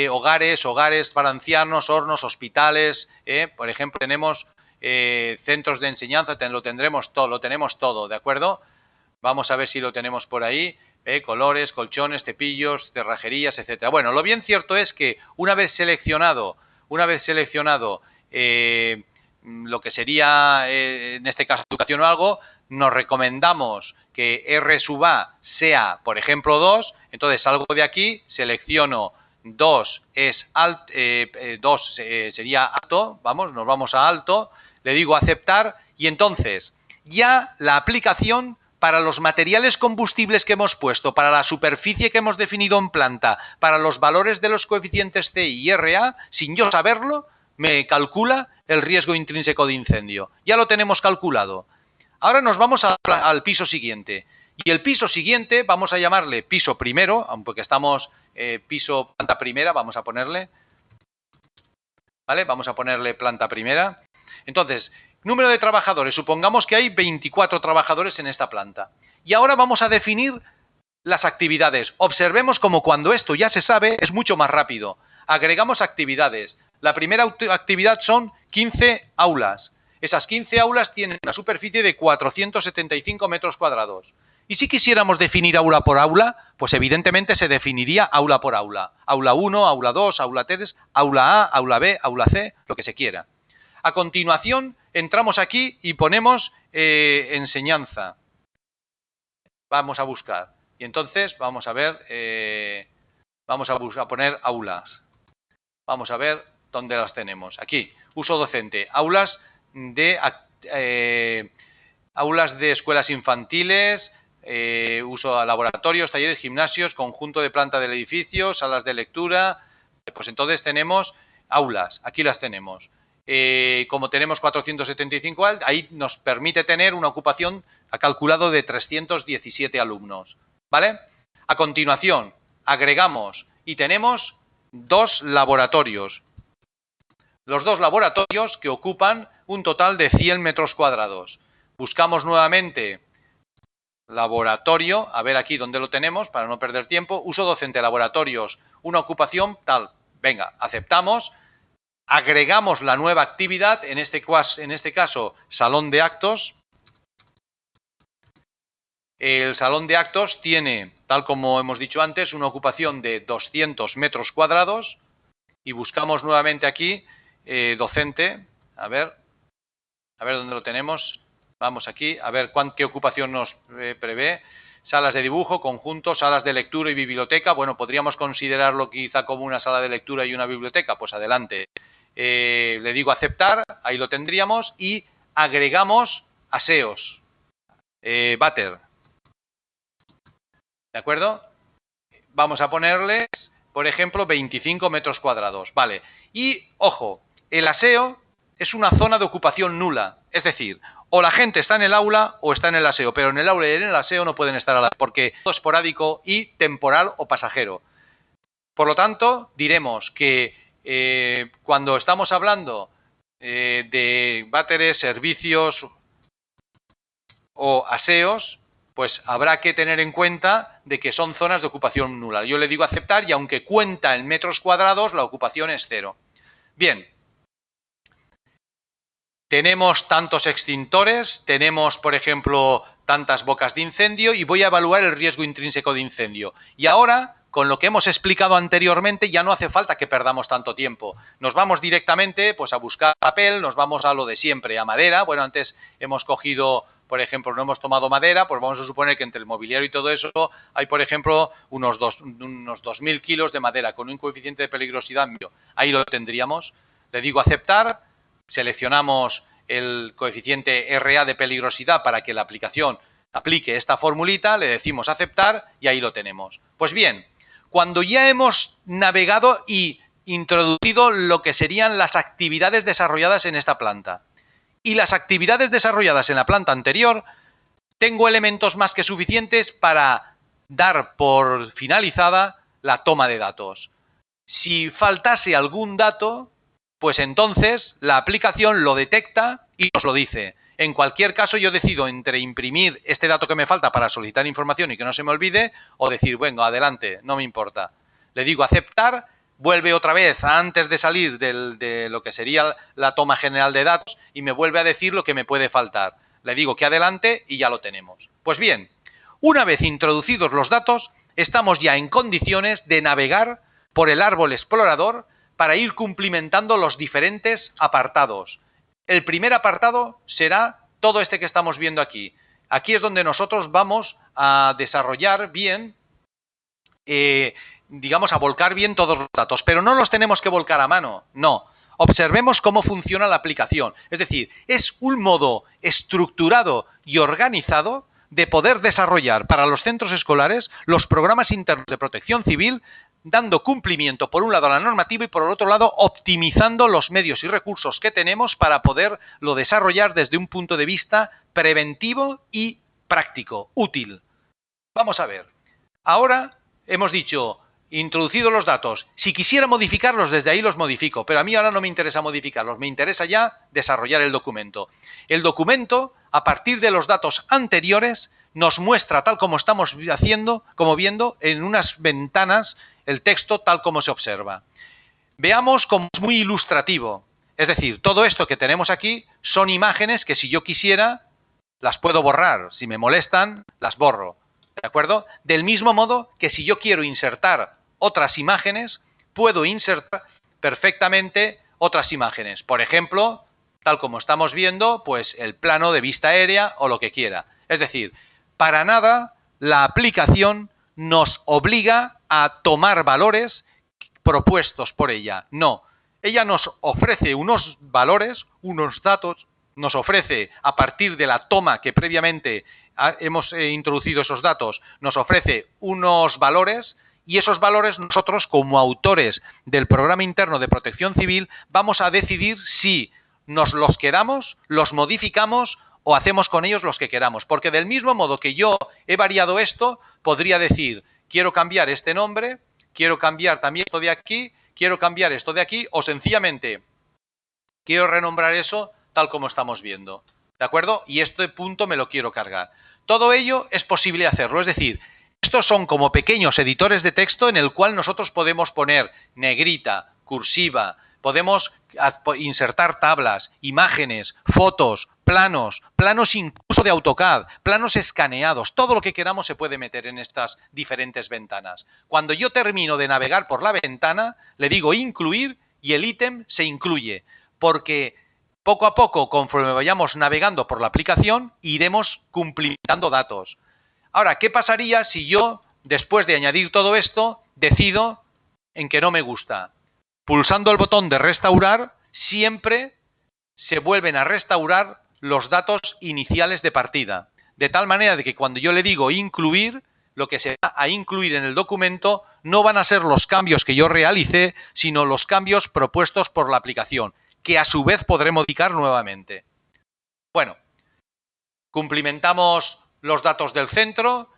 hogares para ancianos, hornos, hospitales. Por ejemplo, tenemos centros de enseñanza, lo tenemos todo, ¿de acuerdo? Vamos a ver si lo tenemos por ahí. Colores, colchones, cepillos, cerrajerías, etcétera. Bueno, lo bien cierto es que una vez seleccionado lo que sería, en este caso, educación o algo, nos recomendamos que R sub A sea, por ejemplo, 2. Entonces salgo de aquí, selecciono 2 sería alto, nos vamos a alto, le digo aceptar y entonces ya la aplicación para los materiales combustibles que hemos puesto, para la superficie que hemos definido en planta, para los valores de los coeficientes C y RA, sin yo saberlo, me calcula el riesgo intrínseco de incendio. Ya lo tenemos calculado. Ahora nos vamos al piso siguiente. Y el piso siguiente vamos a llamarle piso primero, aunque estamos piso planta primera, vamos a ponerle. ¿Vale? Vamos a ponerle planta primera. Entonces, número de trabajadores. Supongamos que hay 24 trabajadores en esta planta. Y ahora vamos a definir las actividades. Observemos como cuando esto ya se sabe es mucho más rápido. Agregamos actividades. La primera actividad son 15 aulas. Esas 15 aulas tienen una superficie de 475 metros cuadrados. Y si quisiéramos definir aula por aula, pues evidentemente se definiría aula por aula. Aula 1, aula 2, aula 3, aula A, aula B, aula C, lo que se quiera. A continuación, entramos aquí y ponemos enseñanza. Vamos a buscar. Y entonces vamos a ver, vamos a poner aulas. Vamos a ver dónde las tenemos. Aquí, uso docente. Aulas de escuelas infantiles, uso a laboratorios, talleres, gimnasios, conjunto de planta del edificio, salas de lectura. Pues entonces tenemos aulas. Aquí las tenemos. Como tenemos 475, ahí nos permite tener una ocupación, ha calculado, de 317 alumnos. ¿Vale? A continuación, agregamos y tenemos 2 laboratorios. Los 2 laboratorios que ocupan un total de 100 metros cuadrados. Buscamos nuevamente laboratorio, a ver aquí dónde lo tenemos para no perder tiempo. Uso docente, laboratorios, una ocupación tal. Venga, aceptamos. Agregamos la nueva actividad, en este caso, salón de actos. El salón de actos tiene, tal como hemos dicho antes, una ocupación de 200 metros cuadrados. Y buscamos nuevamente aquí, docente. A ver dónde lo tenemos. Vamos aquí, a ver qué ocupación nos prevé. Salas de dibujo, conjunto, salas de lectura y biblioteca. Bueno, podríamos considerarlo quizá como una sala de lectura y una biblioteca. Pues adelante. Le digo aceptar, ahí lo tendríamos, y agregamos aseos, váter. ¿De acuerdo? Vamos a ponerles, por ejemplo, 25 metros cuadrados. Vale. Y, ojo, el aseo es una zona de ocupación nula. Es decir, o la gente está en el aula o está en el aseo, pero en el aula y en el aseo no pueden estar a la vez, porque es esporádico y temporal o pasajero. Por lo tanto, diremos que cuando estamos hablando de váteres, servicios o aseos, pues habrá que tener en cuenta de que son zonas de ocupación nula. Yo le digo aceptar y aunque cuenta en metros cuadrados, la ocupación es 0. Bien. Tenemos tantos extintores, tenemos, por ejemplo, tantas bocas de incendio y voy a evaluar el riesgo intrínseco de incendio. Y ahora, con lo que hemos explicado anteriormente, ya no hace falta que perdamos tanto tiempo. Nos vamos directamente pues a buscar papel, nos vamos a lo de siempre, a madera. Bueno, antes hemos cogido por ejemplo, no hemos tomado madera, pues vamos a suponer que entre el mobiliario y todo eso hay, por ejemplo, unos 2.000 kilos de madera con un coeficiente de peligrosidad medio. Ahí lo tendríamos. Le digo aceptar, seleccionamos el coeficiente RA de peligrosidad para que la aplicación aplique esta formulita, le decimos aceptar y ahí lo tenemos. Pues bien, cuando ya hemos navegado y introducido lo que serían las actividades desarrolladas en esta planta y las actividades desarrolladas en la planta anterior, tengo elementos más que suficientes para dar por finalizada la toma de datos. Si faltase algún dato, pues entonces la aplicación lo detecta y nos lo dice. En cualquier caso, yo decido entre imprimir este dato que me falta para solicitar información y que no se me olvide, o decir, bueno, adelante, no me importa. Le digo aceptar, vuelve otra vez antes de salir de lo que sería la toma general de datos y me vuelve a decir lo que me puede faltar. Le digo que adelante y ya lo tenemos. Pues bien, una vez introducidos los datos, estamos ya en condiciones de navegar por el árbol explorador para ir cumplimentando los diferentes apartados. El primer apartado será todo este que estamos viendo aquí. Aquí es donde nosotros vamos a desarrollar bien, digamos, a volcar bien todos los datos, pero no los tenemos que volcar a mano, no. Observemos cómo funciona la aplicación. Es decir, es un modo estructurado y organizado de poder desarrollar para los centros escolares los programas internos de protección civil, dando cumplimiento, por un lado, a la normativa y, por el otro lado, optimizando los medios y recursos que tenemos para poderlo desarrollar desde un punto de vista preventivo y práctico, útil. Vamos a ver. Ahora hemos dicho, introducidos los datos, si quisiera modificarlos, desde ahí los modifico, pero a mí ahora no me interesa modificarlos, me interesa ya desarrollar el documento. El documento, a partir de los datos anteriores, nos muestra, tal como estamos haciendo, como viendo, en unas ventanas, el texto tal como se observa. Veamos cómo es muy ilustrativo. Es decir, todo esto que tenemos aquí son imágenes que si yo quisiera, las puedo borrar. Si me molestan, las borro. ¿De acuerdo? Del mismo modo que si yo quiero insertar otras imágenes, puedo insertar perfectamente otras imágenes. Por ejemplo, tal como estamos viendo, pues el plano de vista aérea o lo que quiera. Es decir, para nada la aplicación nos obliga a tomar valores propuestos por ella. No. Ella nos ofrece unos valores, unos datos, nos ofrece a partir de la toma que previamente hemos introducido esos datos, nos ofrece unos valores y esos valores nosotros como autores del programa interno de protección civil vamos a decidir si nos los quedamos, los modificamos o hacemos con ellos los que queramos. Porque del mismo modo que yo he variado esto, podría decir, quiero cambiar este nombre, quiero cambiar también esto de aquí, quiero cambiar esto de aquí, o sencillamente quiero renombrar eso tal como estamos viendo. ¿De acuerdo? Y este punto me lo quiero cargar. Todo ello es posible hacerlo. Es decir, estos son como pequeños editores de texto en el cual nosotros podemos poner negrita, cursiva, podemos insertar tablas, imágenes, fotos, planos incluso de AutoCAD, planos escaneados, todo lo que queramos se puede meter en estas diferentes ventanas. Cuando yo termino de navegar por la ventana, le digo incluir y el ítem se incluye, porque poco a poco, conforme vayamos navegando por la aplicación, iremos cumplimentando datos. Ahora, ¿qué pasaría si yo, después de añadir todo esto, decido en que no me gusta? Pulsando el botón de restaurar, siempre se vuelven a restaurar los datos iniciales de partida. De tal manera de que cuando yo le digo incluir, lo que se va a incluir en el documento no van a ser los cambios que yo realicé, sino los cambios propuestos por la aplicación, que a su vez podré modificar nuevamente. Bueno, cumplimentamos los datos del centro.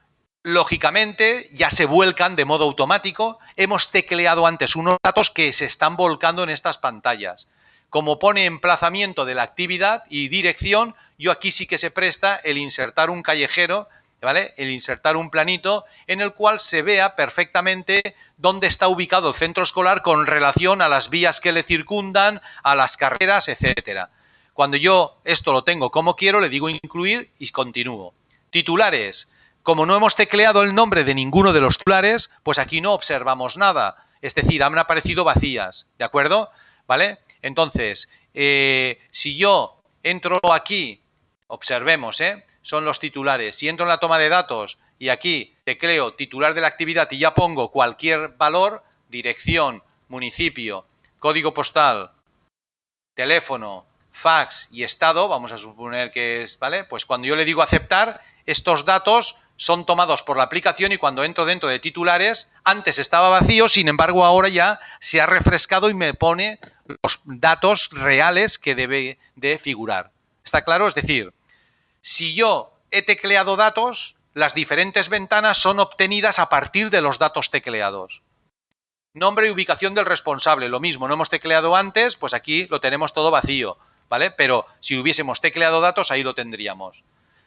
Lógicamente, ya se vuelcan de modo automático. Hemos tecleado antes unos datos que se están volcando en estas pantallas. Como pone emplazamiento de la actividad y dirección, yo aquí sí que se presta el insertar un callejero, ¿vale? El insertar un planito en el cual se vea perfectamente dónde está ubicado el centro escolar con relación a las vías que le circundan, a las carreras, etcétera. Cuando yo esto lo tengo como quiero, le digo incluir y continúo. Titulares. Como no hemos tecleado el nombre de ninguno de los titulares, pues aquí no observamos nada. Es decir, han aparecido vacías, ¿de acuerdo? ¿Vale? Entonces, si yo entro aquí, observemos, son los titulares. Si entro en la toma de datos y aquí tecleo titular de la actividad y ya pongo cualquier valor, dirección, municipio, código postal, teléfono, fax y estado, vamos a suponer que es, ¿vale? Pues cuando yo le digo aceptar, estos datos son tomados por la aplicación y cuando entro dentro de titulares, antes estaba vacío, sin embargo ahora ya se ha refrescado y me pone los datos reales que debe de figurar. ¿Está claro? Es decir, si yo he tecleado datos, las diferentes ventanas son obtenidas a partir de los datos tecleados. Nombre y ubicación del responsable, lo mismo, no hemos tecleado antes, pues aquí lo tenemos todo vacío, ¿vale? Pero si hubiésemos tecleado datos, ahí lo tendríamos.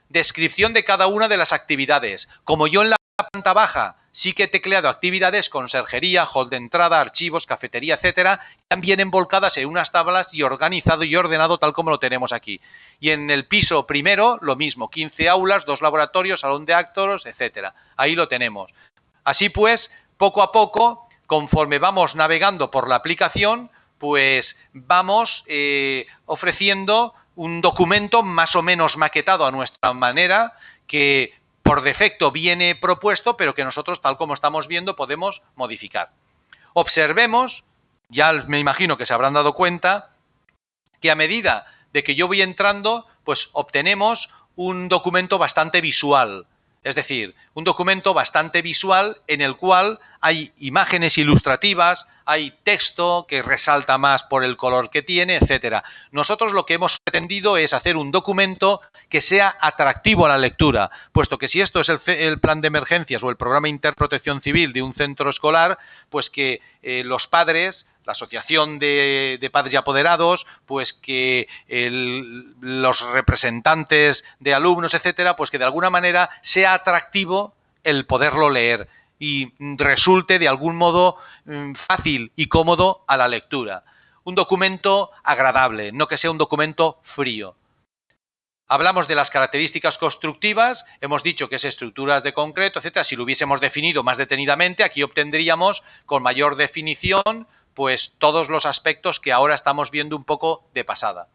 Descripción de cada una de las actividades. Como yo en la planta baja sí que he tecleado actividades, conserjería, hall de entrada, archivos, cafetería, etcétera, también envolcadas en unas tablas y organizado y ordenado tal como lo tenemos aquí. Y en el piso primero, lo mismo, 15 aulas, 2 laboratorios, salón de actos, etcétera. Ahí lo tenemos. Así pues, poco a poco, conforme vamos navegando por la aplicación, pues vamos ofreciendo un documento más o menos maquetado a nuestra manera, que por defecto viene propuesto, pero que nosotros, tal como estamos viendo, podemos modificar. Observemos, ya me imagino que se habrán dado cuenta, que a medida de que yo voy entrando, pues obtenemos un documento bastante visual. Es decir, un documento bastante visual en el cual hay imágenes ilustrativas, hay texto que resalta más por el color que tiene, etcétera. Nosotros lo que hemos pretendido es hacer un documento que sea atractivo a la lectura, puesto que si esto es el plan de emergencias o el programa Interprotección Civil de un centro escolar, pues que los padres, la asociación de padres y apoderados, pues que los representantes de alumnos, etcétera, pues que de alguna manera sea atractivo el poderlo leer y resulte de algún modo fácil y cómodo a la lectura. Un documento agradable, no que sea un documento frío. Hablamos de las características constructivas, hemos dicho que es estructuras de concreto, etcétera. Si lo hubiésemos definido más detenidamente, aquí obtendríamos con mayor definición pues todos los aspectos que ahora estamos viendo un poco de pasada.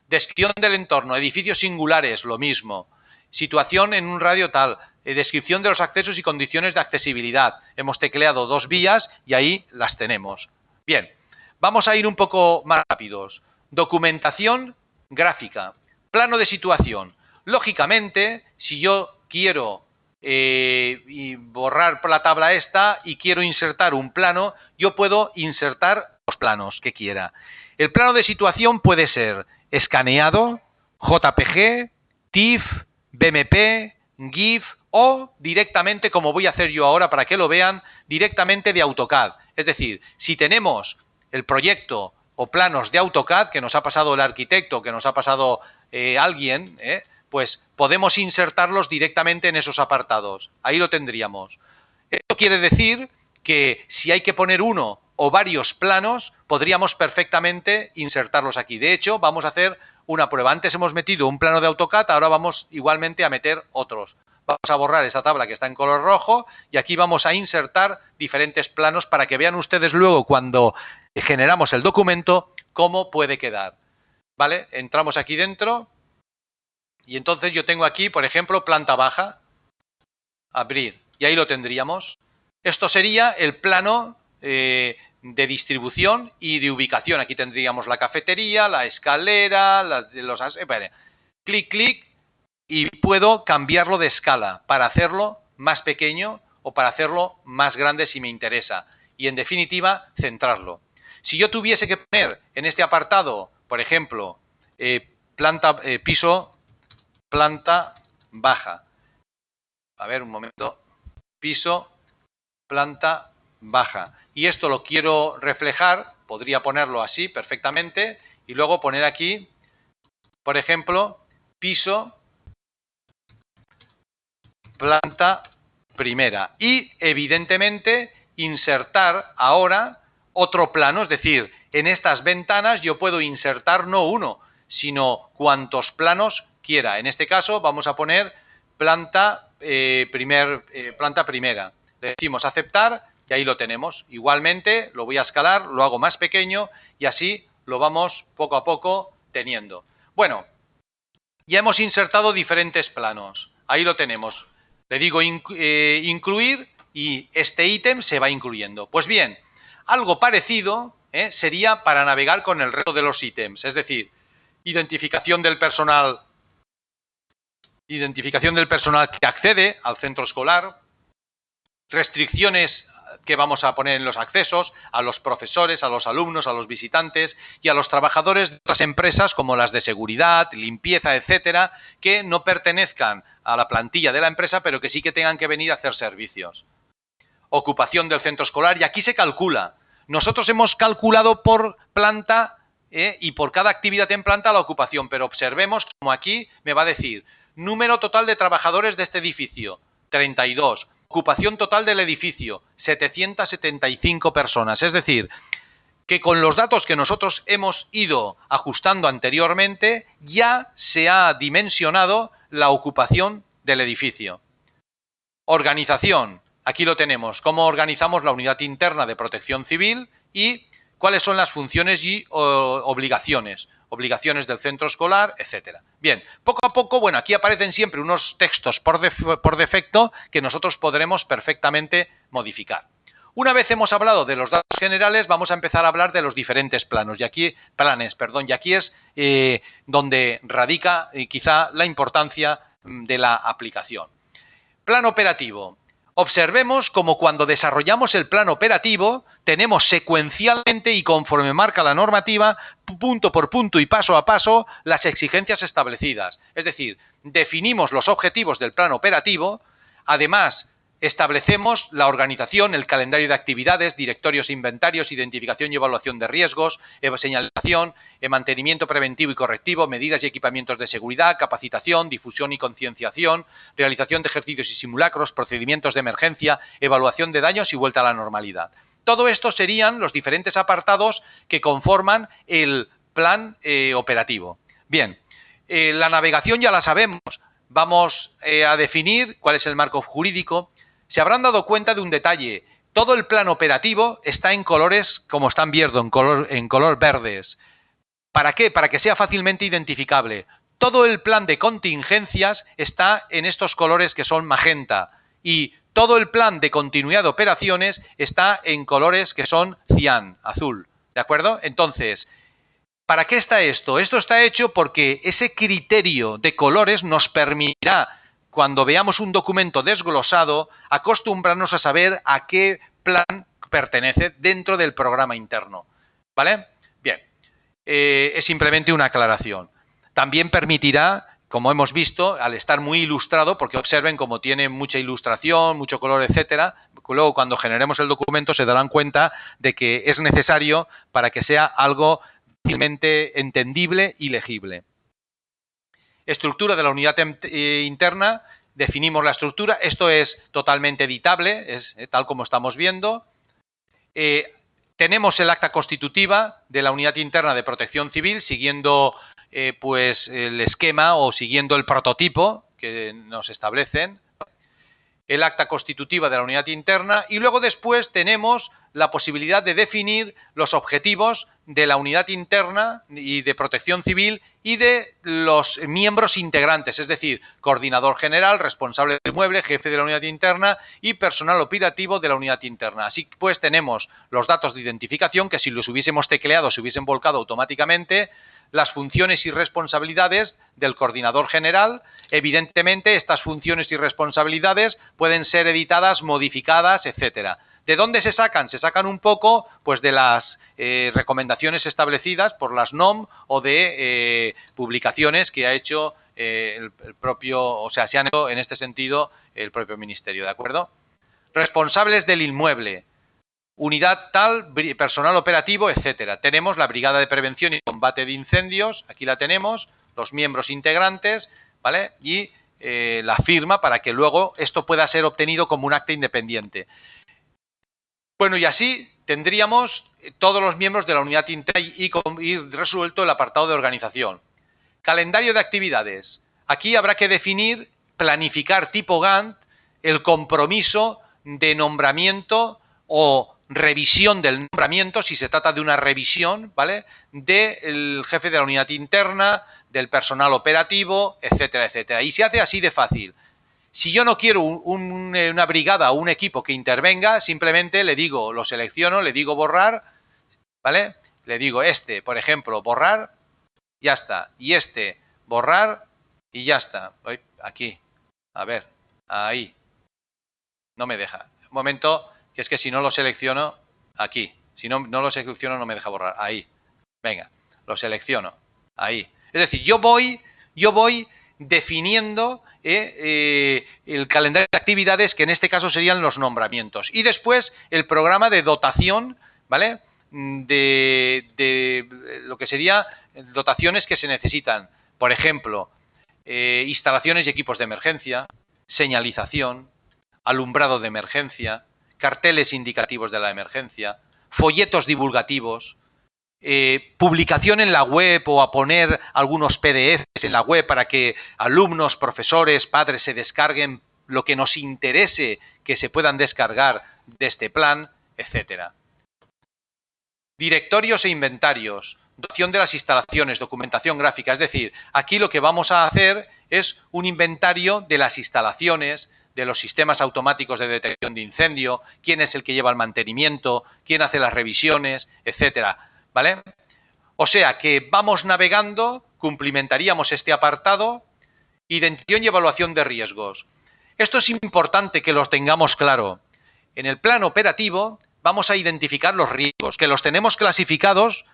Descripción del entorno, edificios singulares, lo mismo. Situación en un radio tal. Descripción de los accesos y condiciones de accesibilidad. Hemos tecleado 2 vías y ahí las tenemos. Bien, vamos a ir un poco más rápidos. Documentación gráfica. Plano de situación. Lógicamente, si yo quiero borrar por la tabla esta y quiero insertar un plano, yo puedo insertar los planos que quiera. El plano de situación puede ser escaneado, JPG, TIFF, BMP, GIF o directamente, como voy a hacer yo ahora para que lo vean, directamente de AutoCAD. Es decir, si tenemos el proyecto o planos de AutoCAD que nos ha pasado el arquitecto, que nos ha pasado alguien, pues podemos insertarlos directamente en esos apartados. Ahí lo tendríamos. Esto quiere decir que si hay que poner uno o varios planos, podríamos perfectamente insertarlos aquí. De hecho, vamos a hacer una prueba. Antes hemos metido un plano de AutoCAD, ahora vamos igualmente a meter otros. Vamos a borrar esa tabla que está en color rojo y aquí vamos a insertar diferentes planos para que vean ustedes luego cuando generamos el documento cómo puede quedar. ¿Vale? Entramos aquí dentro y entonces yo tengo aquí, por ejemplo, planta baja, abrir, y ahí lo tendríamos. Esto sería el plano de distribución y de ubicación. Aquí tendríamos la cafetería, la escalera, clic, clic, y puedo cambiarlo de escala para hacerlo más pequeño o para hacerlo más grande si me interesa. Y en definitiva, centrarlo. Si yo tuviese que poner en este apartado, por ejemplo, piso, planta baja. A ver, un momento. Piso, planta baja. Y esto lo quiero reflejar, podría ponerlo así perfectamente y luego poner aquí, por ejemplo, piso, planta primera. Y evidentemente insertar ahora otro plano, es decir, en estas ventanas yo puedo insertar no uno, sino cuantos planos quiera. En este caso vamos a poner planta primera. Le decimos aceptar y ahí lo tenemos. Igualmente lo voy a escalar, lo hago más pequeño y así lo vamos poco a poco teniendo. Bueno, ya hemos insertado diferentes planos. Ahí lo tenemos. Le digo incluir y este ítem se va incluyendo. Pues bien, algo parecido sería para navegar con el resto de los ítems, es decir, identificación del personal que accede al centro escolar, restricciones que vamos a poner en los accesos a los profesores, a los alumnos, a los visitantes y a los trabajadores de otras empresas como las de seguridad, limpieza, etcétera, que no pertenezcan a la plantilla de la empresa, pero que sí que tengan que venir a hacer servicios. Ocupación del centro escolar, y aquí se calcula. Nosotros hemos calculado por planta y por cada actividad en planta la ocupación, pero observemos como aquí me va a decir número total de trabajadores de este edificio, 32. Ocupación total del edificio, 775 personas. Es decir, que con los datos que nosotros hemos ido ajustando anteriormente, ya se ha dimensionado la ocupación del edificio. Organización. Aquí lo tenemos, cómo organizamos la unidad interna de protección civil y cuáles son las funciones y obligaciones del centro escolar, etcétera. Bien, poco a poco, bueno, aquí aparecen siempre unos textos por defecto que nosotros podremos perfectamente modificar. Una vez hemos hablado de los datos generales, vamos a empezar a hablar de los diferentes planos. Y aquí es donde radica quizá la importancia de la aplicación. Plan operativo. Observemos como cuando desarrollamos el plan operativo, tenemos secuencialmente y conforme marca la normativa, punto por punto y paso a paso, las exigencias establecidas. Es decir, definimos los objetivos del plan operativo, además establecemos la organización, el calendario de actividades, directorios e inventarios, identificación y evaluación de riesgos, señalización, mantenimiento preventivo y correctivo, medidas y equipamientos de seguridad, capacitación, difusión y concienciación, realización de ejercicios y simulacros, procedimientos de emergencia, evaluación de daños y vuelta a la normalidad. Todo esto serían los diferentes apartados que conforman el plan operativo. Bien, la navegación ya la sabemos. Vamos a definir cuál es el marco jurídico. Se habrán dado cuenta de un detalle. Todo el plan operativo está en colores, como están viendo, en color verdes. ¿Para qué? Para que sea fácilmente identificable. Todo el plan de contingencias está en estos colores que son magenta. Y todo el plan de continuidad de operaciones está en colores que son cian, azul. ¿De acuerdo? Entonces, ¿para qué está esto? Esto está hecho porque ese criterio de colores nos permitirá, cuando veamos un documento desglosado, acostumbrarnos a saber a qué plan pertenece dentro del programa interno. ¿Vale? Bien, es simplemente una aclaración. También permitirá, como hemos visto, al estar muy ilustrado, porque observen cómo tiene mucha ilustración, mucho color, etcétera, luego cuando generemos el documento se darán cuenta de que es necesario para que sea algo fácilmente entendible y legible. Estructura de la unidad interna, definimos la estructura, esto es totalmente editable, es tal como estamos viendo. Tenemos el acta constitutiva de la unidad interna de protección civil, siguiendo pues el esquema o siguiendo el prototipo que nos establecen. El acta constitutiva de la unidad interna y luego después tenemos la posibilidad de definir los objetivos de la unidad interna y de protección civil y de los miembros integrantes, es decir, coordinador general, responsable del inmueble, jefe de la unidad interna y personal operativo de la unidad interna. Así pues tenemos los datos de identificación que si los hubiésemos tecleado se hubiesen volcado automáticamente, las funciones y responsabilidades del coordinador general. Evidentemente, estas funciones y responsabilidades pueden ser editadas, modificadas, etcétera. ¿De dónde se sacan? Se sacan un poco pues de las recomendaciones establecidas por las NOM o de publicaciones que ha hecho el propio, o sea, se han hecho en este sentido el propio Ministerio, ¿de acuerdo? Responsables del inmueble. Unidad tal, personal operativo, etcétera. Tenemos la Brigada de Prevención y Combate de Incendios, aquí la tenemos, los miembros integrantes, ¿vale? Y la firma para que luego esto pueda ser obtenido como un acta independiente. Bueno, y así tendríamos todos los miembros de la unidad interna y resuelto el apartado de organización. Calendario de actividades. Aquí habrá que definir, planificar tipo Gantt, el compromiso de nombramiento o revisión del nombramiento, si se trata de una revisión, ¿vale?, del jefe de la unidad interna, del personal operativo, etcétera, etcétera. Y se hace así de fácil. Si yo no quiero una brigada o un equipo que intervenga, simplemente le digo, lo selecciono, le digo borrar, ¿vale? Le digo por ejemplo, borrar, ya está. Y borrar y ya está. Aquí, a ver, ahí. No me deja. Un momento, que es que si no lo selecciono, aquí. Si no lo selecciono, no me deja borrar. Ahí. Venga, lo selecciono. Ahí. Es decir, yo voy definiendo el calendario de actividades, que en este caso serían los nombramientos. Y después el programa de dotación, ¿vale?, de lo que sería dotaciones que se necesitan. Por ejemplo, instalaciones y equipos de emergencia, señalización, alumbrado de emergencia, carteles indicativos de la emergencia, folletos divulgativos, publicación en la web o a poner algunos PDFs en la web para que alumnos, profesores, padres se descarguen lo que nos interese que se puedan descargar de este plan, etcétera. Directorios e inventarios, dotación de las instalaciones, documentación gráfica. Es decir, aquí lo que vamos a hacer es un inventario de las instalaciones, de los sistemas automáticos de detección de incendio, quién es el que lleva el mantenimiento, quién hace las revisiones, etcétera, ¿vale? O sea que vamos navegando, cumplimentaríamos este apartado, identificación y evaluación de riesgos. Esto es importante que lo tengamos claro. En el plan operativo vamos a identificar los riesgos, que los tenemos clasificados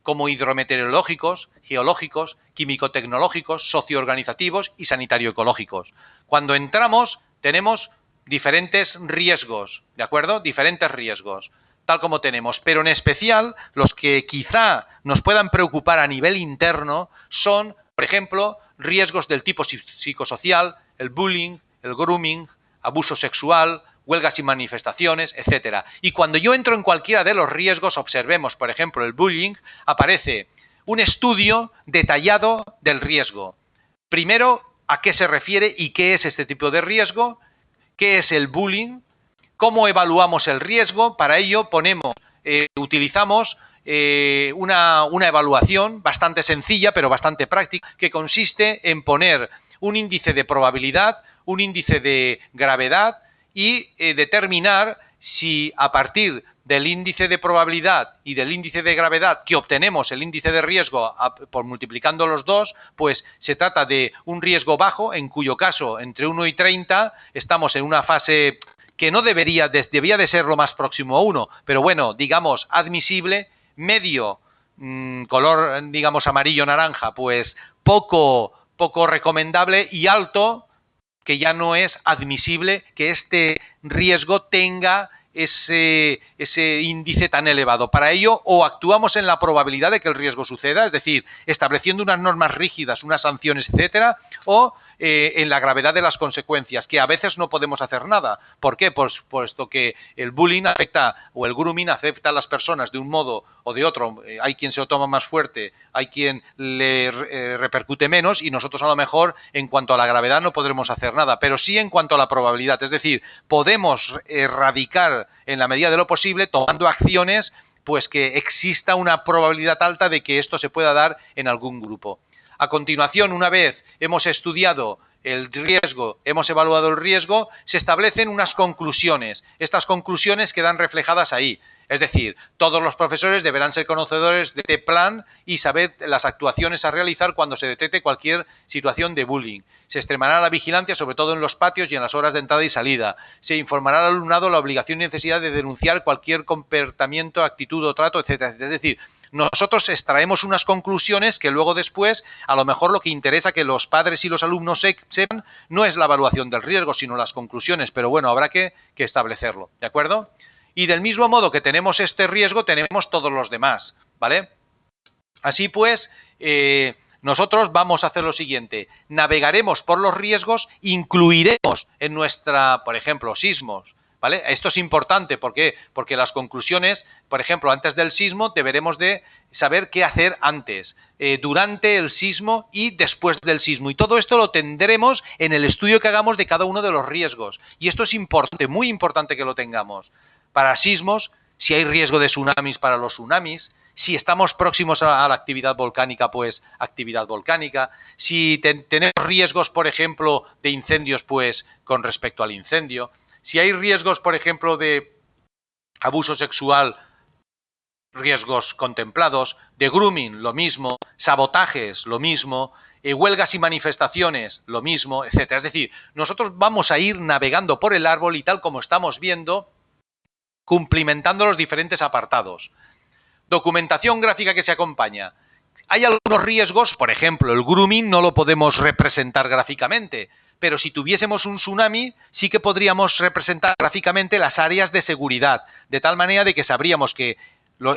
como hidrometeorológicos, geológicos, químico-tecnológicos, socioorganizativos y sanitario-ecológicos. Cuando entramos tenemos diferentes riesgos, ¿de acuerdo? Diferentes riesgos, tal como tenemos, pero en especial los que quizá nos puedan preocupar a nivel interno son, por ejemplo, riesgos del tipo psicosocial, el bullying, el grooming, abuso sexual, huelgas y manifestaciones, etcétera. Y cuando yo entro en cualquiera de los riesgos, observemos, por ejemplo, el bullying, aparece un estudio detallado del riesgo. Primero, a qué se refiere y qué es este tipo de riesgo, qué es el bullying, cómo evaluamos el riesgo. Para ello utilizamos una evaluación bastante sencilla, pero bastante práctica, que consiste en poner un índice de probabilidad, un índice de gravedad y determinar si a partir del índice de probabilidad y del índice de gravedad que obtenemos el índice de riesgo por multiplicando los dos, pues se trata de un riesgo bajo, en cuyo caso entre 1 y 30 estamos en una fase que no debería de ser lo más próximo a 1, pero bueno, digamos admisible, medio, color digamos amarillo-naranja, pues poco recomendable, y alto, que ya no es admisible que este riesgo tenga ese índice tan elevado. Para ello, o actuamos en la probabilidad de que el riesgo suceda, es decir, estableciendo unas normas rígidas, unas sanciones, etcétera, o en la gravedad de las consecuencias, que a veces no podemos hacer nada. ¿Por qué? Pues puesto que el bullying afecta, o el grooming afecta a las personas de un modo o de otro. Hay quien se lo toma más fuerte, hay quien le repercute menos, y nosotros a lo mejor en cuanto a la gravedad no podremos hacer nada, pero sí en cuanto a la probabilidad. Es decir, podemos erradicar en la medida de lo posible tomando acciones pues que exista una probabilidad alta de que esto se pueda dar en algún grupo. A continuación, una vez hemos estudiado el riesgo, hemos evaluado el riesgo, se establecen unas conclusiones. Estas conclusiones quedan reflejadas ahí. Es decir, todos los profesores deberán ser conocedores de este plan y saber las actuaciones a realizar cuando se detecte cualquier situación de bullying. Se extremará la vigilancia, sobre todo en los patios y en las horas de entrada y salida. Se informará al alumnado la obligación y necesidad de denunciar cualquier comportamiento, actitud o trato, etcétera. Es decir, nosotros extraemos unas conclusiones que luego después, a lo mejor lo que interesa que los padres y los alumnos sepan no es la evaluación del riesgo, sino las conclusiones, pero bueno, habrá que establecerlo, ¿de acuerdo? Y del mismo modo que tenemos este riesgo, tenemos todos los demás, ¿vale? Así pues, nosotros vamos a hacer lo siguiente: navegaremos por los riesgos, incluiremos en nuestra, por ejemplo, sismos, ¿vale? Esto es importante, ¿por qué? Porque las conclusiones, por ejemplo, antes del sismo deberemos de saber qué hacer antes, durante el sismo y después del sismo. Y todo esto lo tendremos en el estudio que hagamos de cada uno de los riesgos. Y esto es importante, muy importante que lo tengamos. Para sismos si hay riesgo de tsunamis para los tsunamis, si estamos próximos a la actividad volcánica, pues actividad volcánica, si tenemos riesgos, por ejemplo, de incendios, pues con respecto al incendio, si hay riesgos, por ejemplo, de abuso sexual, riesgos contemplados, de grooming, lo mismo, sabotajes, lo mismo, huelgas y manifestaciones, lo mismo, etcétera. Es decir, nosotros vamos a ir navegando por el árbol y tal como estamos viendo, cumplimentando los diferentes apartados. Documentación gráfica que se acompaña. Hay algunos riesgos, por ejemplo, el grooming no lo podemos representar gráficamente, pero si tuviésemos un tsunami, sí que podríamos representar gráficamente las áreas de seguridad, de tal manera de que sabríamos que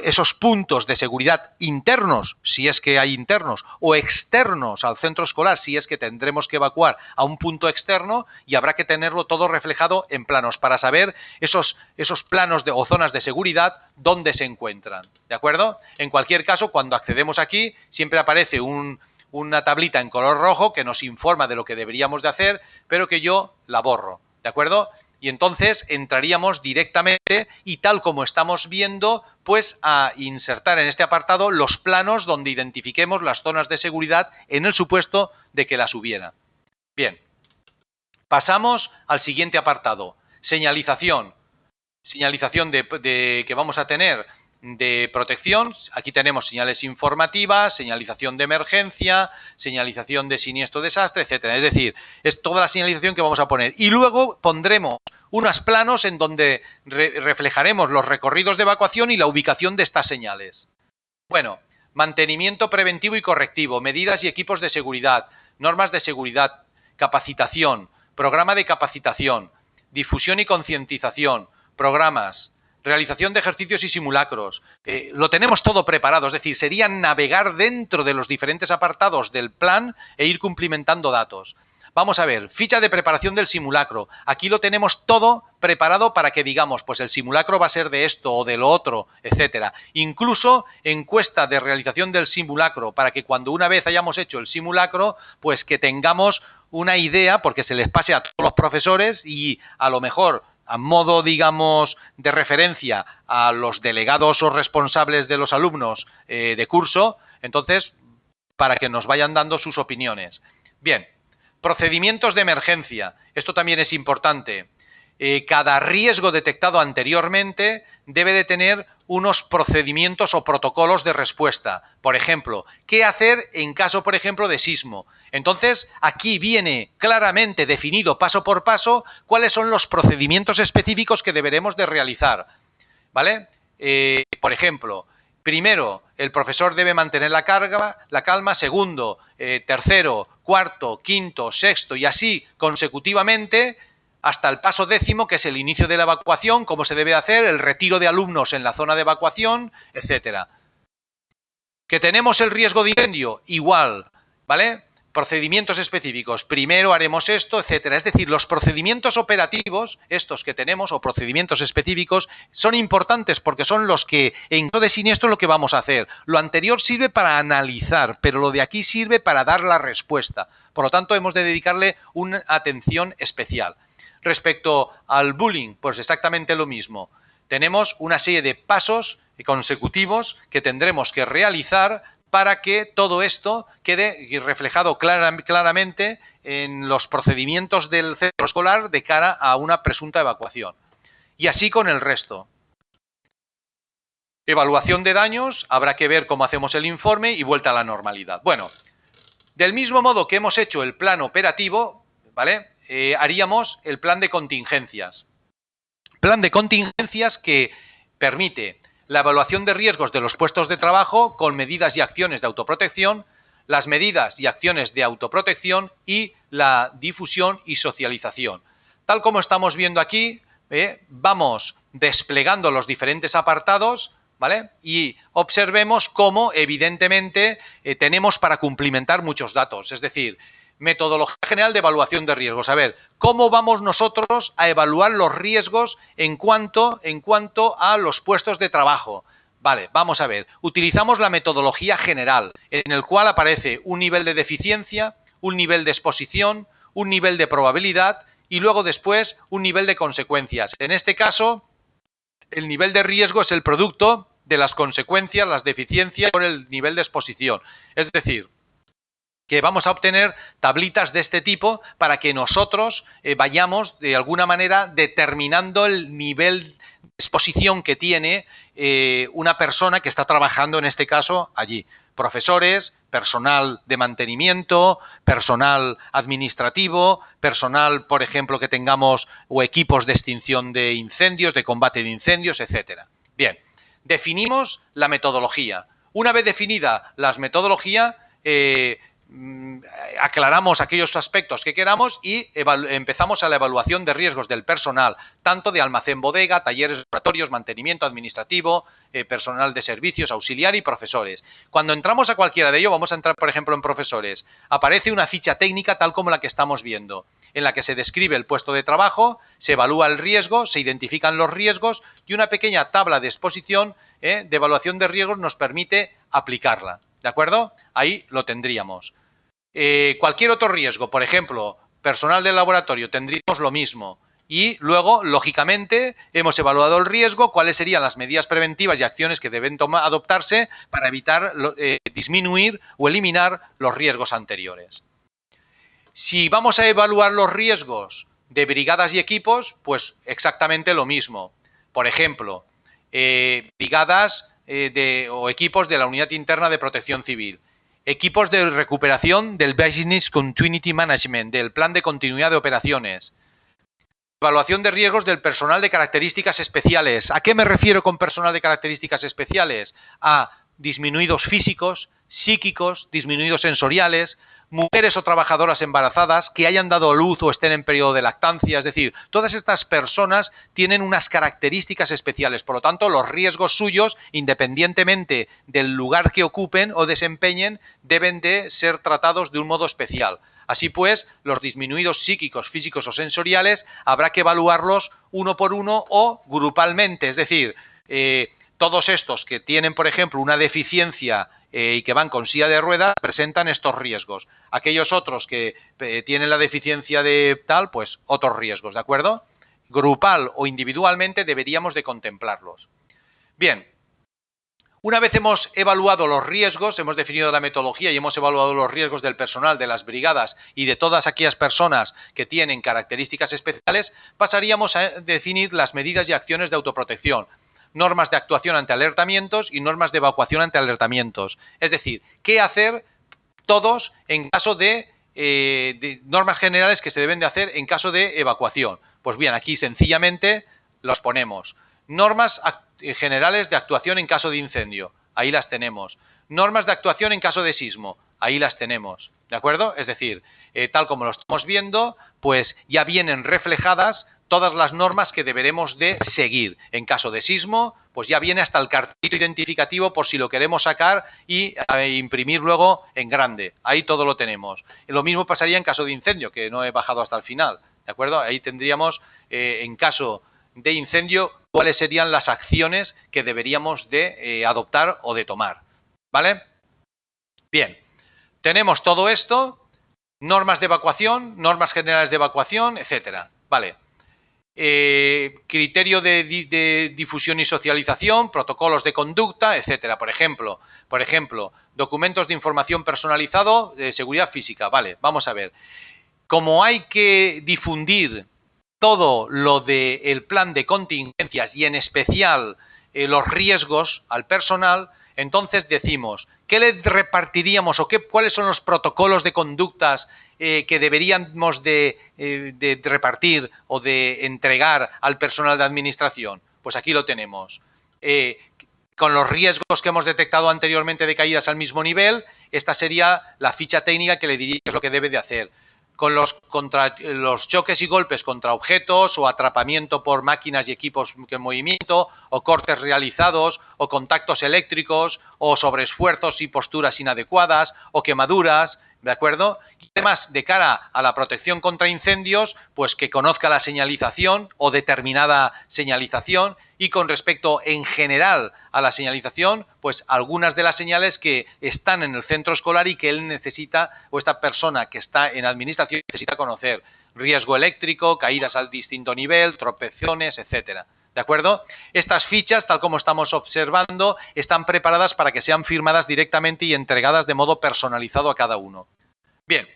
esos puntos de seguridad internos, si es que hay internos, o externos al centro escolar, si es que tendremos que evacuar a un punto externo, y habrá que tenerlo todo reflejado en planos para saber esos planos o zonas de seguridad dónde se encuentran. ¿De acuerdo? En cualquier caso, cuando accedemos aquí, siempre aparece una tablita en color rojo que nos informa de lo que deberíamos de hacer, pero que yo la borro. ¿De acuerdo? Y entonces entraríamos directamente y tal como estamos viendo, pues a insertar en este apartado los planos donde identifiquemos las zonas de seguridad en el supuesto de que las hubiera. Bien, pasamos al siguiente apartado, señalización. Señalización que vamos a tener de protección. Aquí tenemos señales informativas, señalización de emergencia, señalización de siniestro desastre, etcétera. Es decir, es toda la señalización que vamos a poner. Y luego pondremos unos planos en donde reflejaremos los recorridos de evacuación y la ubicación de estas señales. Bueno, mantenimiento preventivo y correctivo, medidas y equipos de seguridad, normas de seguridad, capacitación, programa de capacitación, difusión y concientización, programas, realización de ejercicios y simulacros. Lo tenemos todo preparado, es decir, sería navegar dentro de los diferentes apartados del plan e ir cumplimentando datos. Vamos a ver, ficha de preparación del simulacro. Aquí lo tenemos todo preparado para que digamos, pues el simulacro va a ser de esto o de lo otro, etcétera. Incluso encuesta de realización del simulacro, para que cuando una vez hayamos hecho el simulacro, pues que tengamos una idea, porque se les pase a todos los profesores y a lo mejor a modo, digamos, de referencia a los delegados o responsables de los alumnos de curso, entonces, para que nos vayan dando sus opiniones. Bien, procedimientos de emergencia. Esto también es importante. Cada riesgo detectado anteriormente debe de tener unos procedimientos o protocolos de respuesta. Por ejemplo, ¿qué hacer en caso, por ejemplo, de sismo? Entonces, aquí viene claramente definido paso por paso cuáles son los procedimientos específicos que deberemos de realizar. ¿Vale? Por ejemplo, primero, el profesor debe mantener la calma. Segundo, tercero, cuarto, quinto, sexto y así consecutivamente hasta el paso 10º, que es el inicio de la evacuación, cómo se debe hacer, el retiro de alumnos en la zona de evacuación, etcétera. ¿Que tenemos el riesgo de incendio? Igual, ¿vale? Procedimientos específicos. Primero haremos esto, etcétera. Es decir, los procedimientos operativos, estos que tenemos, o procedimientos específicos, son importantes porque son los que, en caso de siniestro, lo que vamos a hacer. Lo anterior sirve para analizar, pero lo de aquí sirve para dar la respuesta. Por lo tanto, hemos de dedicarle una atención especial. Respecto al bullying, pues exactamente lo mismo. Tenemos una serie de pasos consecutivos que tendremos que realizar para que todo esto quede reflejado claramente en los procedimientos del centro escolar de cara a una presunta evacuación. Y así con el resto. Evaluación de daños, habrá que ver cómo hacemos el informe y vuelta a la normalidad. Bueno, del mismo modo que hemos hecho el plan operativo, ¿vale? Haríamos el plan de contingencias. Plan de contingencias que permite la evaluación de riesgos de los puestos de trabajo con medidas y acciones de autoprotección, las medidas y acciones de autoprotección y la difusión y socialización. Tal como estamos viendo aquí, vamos desplegando los diferentes apartados, ¿vale? Y observemos cómo, evidentemente, tenemos para cumplimentar muchos datos. Es decir, metodología general de evaluación de riesgos. A ver, ¿cómo vamos nosotros a evaluar los riesgos en cuanto a los puestos de trabajo? Vale, vamos a ver. Utilizamos la metodología general, en el cual aparece un nivel de deficiencia, un nivel de exposición, un nivel de probabilidad y luego después un nivel de consecuencias. En este caso, el nivel de riesgo es el producto de las consecuencias, las deficiencias por el nivel de exposición. Es decir, que vamos a obtener tablitas de este tipo para que nosotros vayamos de alguna manera determinando el nivel de exposición que tiene una persona que está trabajando en este caso allí. Profesores, personal de mantenimiento, personal administrativo, personal, por ejemplo, que tengamos o equipos de extinción de incendios, de combate de incendios, etcétera. Bien, definimos la metodología. Una vez definida la metodología, aclaramos aquellos aspectos que queramos y empezamos a la evaluación de riesgos del personal, tanto de almacén, bodega, talleres, laboratorios, mantenimiento administrativo, personal de servicios, auxiliar y profesores. Cuando entramos a cualquiera de ellos, vamos a entrar, por ejemplo, en profesores, aparece una ficha técnica tal como la que estamos viendo, en la que se describe el puesto de trabajo, se evalúa el riesgo, se identifican los riesgos y una pequeña tabla de exposición de evaluación de riesgos nos permite aplicarla. ¿De acuerdo? Ahí lo tendríamos. Cualquier otro riesgo, por ejemplo, personal del laboratorio, tendríamos lo mismo. Y luego, lógicamente, hemos evaluado el riesgo, cuáles serían las medidas preventivas y acciones que deben adoptarse para evitar, disminuir o eliminar los riesgos anteriores. Si vamos a evaluar los riesgos de brigadas y equipos, pues exactamente lo mismo. Por ejemplo, brigadas o equipos de la Unidad Interna de Protección Civil. Equipos de recuperación del Business Continuity Management, del Plan de Continuidad de Operaciones. Evaluación de riesgos del personal de características especiales. ¿A qué me refiero con personal de características especiales? A disminuidos físicos, psíquicos, disminuidos sensoriales, mujeres o trabajadoras embarazadas que hayan dado a luz o estén en periodo de lactancia. Es decir, todas estas personas tienen unas características especiales. Por lo tanto, los riesgos suyos, independientemente del lugar que ocupen o desempeñen, deben de ser tratados de un modo especial. Así pues, los disminuidos psíquicos, físicos o sensoriales habrá que evaluarlos uno por uno o grupalmente. Es decir, todos estos que tienen, por ejemplo, una deficiencia y que van con silla de ruedas presentan estos riesgos. Aquellos otros que tienen la deficiencia de tal, pues otros riesgos, ¿de acuerdo? Grupal o individualmente deberíamos de contemplarlos. Bien, una vez hemos evaluado los riesgos, hemos definido la metodología y hemos evaluado los riesgos del personal, de las brigadas y de todas aquellas personas que tienen características especiales, pasaríamos a definir las medidas y acciones de autoprotección, normas de actuación ante alertamientos y normas de evacuación ante alertamientos. Es decir, qué hacer todos en caso de normas generales que se deben de hacer en caso de evacuación. Pues bien, aquí sencillamente los ponemos. Normas generales de actuación en caso de incendio. Ahí las tenemos. Normas de actuación en caso de sismo. Ahí las tenemos. ¿De acuerdo? Es decir, tal como lo estamos viendo, pues ya vienen reflejadas todas las normas que deberemos de seguir. En caso de sismo, pues ya viene hasta el cartelito identificativo por si lo queremos sacar y imprimir luego en grande. Ahí todo lo tenemos. Lo mismo pasaría en caso de incendio, que no he bajado hasta el final. ¿De acuerdo? Ahí tendríamos, en caso de incendio, cuáles serían las acciones que deberíamos de adoptar o de tomar. ¿Vale? Bien. Tenemos todo esto, normas de evacuación, normas generales de evacuación, etcétera. Vale. Criterio de difusión y socialización, protocolos de conducta, etcétera. Por ejemplo, documentos de información personalizado de seguridad física. Vale, vamos a ver. Como hay que difundir todo lo del plan de contingencias y en especial los riesgos al personal, entonces decimos, ¿qué le repartiríamos o cuáles son los protocolos de conductas que deberíamos de repartir o de entregar al personal de administración? Pues aquí lo tenemos. Con los riesgos que hemos detectado anteriormente de caídas al mismo nivel, esta sería la ficha técnica que le diría que es lo que debe de hacer. Con los choques y golpes contra objetos o atrapamiento por máquinas y equipos en movimiento o cortes realizados o contactos eléctricos o sobreesfuerzos y posturas inadecuadas o quemaduras, ¿de acuerdo? Y además, de cara a la protección contra incendios, pues que conozca la señalización o determinada señalización y con respecto en general a la señalización, pues algunas de las señales que están en el centro escolar y que él necesita o esta persona que está en administración necesita conocer. Riesgo eléctrico, caídas al distinto nivel, tropezones, etcétera. ¿De ¿De acuerdo? Estas fichas, tal como estamos observando, están preparadas para que sean firmadas directamente y entregadas de modo personalizado a cada uno. Bien,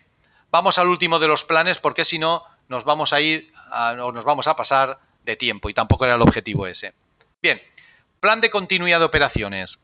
vamos al último de los planes porque si no nos vamos a ir o nos vamos a pasar de tiempo y tampoco era el objetivo ese. Bien, plan de continuidad de operaciones.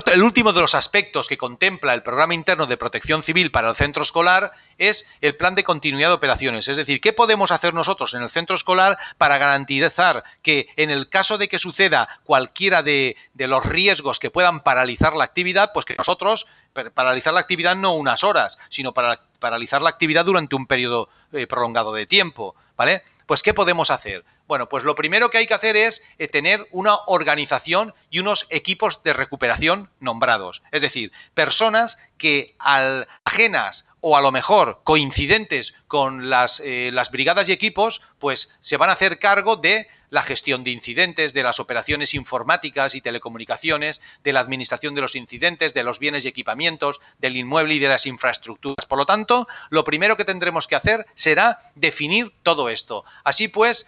El último de los aspectos que contempla el programa interno de protección civil para el centro escolar es el plan de continuidad de operaciones. Es decir, ¿qué podemos hacer nosotros en el centro escolar para garantizar que en el caso de que suceda cualquiera de los riesgos que puedan paralizar la actividad, pues que nosotros paralizar la actividad no unas horas, sino para paralizar la actividad durante un periodo prolongado de tiempo, ¿vale? Pues ¿qué podemos hacer? Bueno, pues lo primero que hay que hacer es tener una organización y unos equipos de recuperación nombrados. Es decir, personas que ajenas o a lo mejor coincidentes con las brigadas y equipos, pues se van a hacer cargo de la gestión de incidentes, de las operaciones informáticas y telecomunicaciones, de la administración de los incidentes, de los bienes y equipamientos, del inmueble y de las infraestructuras. Por lo tanto, lo primero que tendremos que hacer será definir todo esto. Así pues,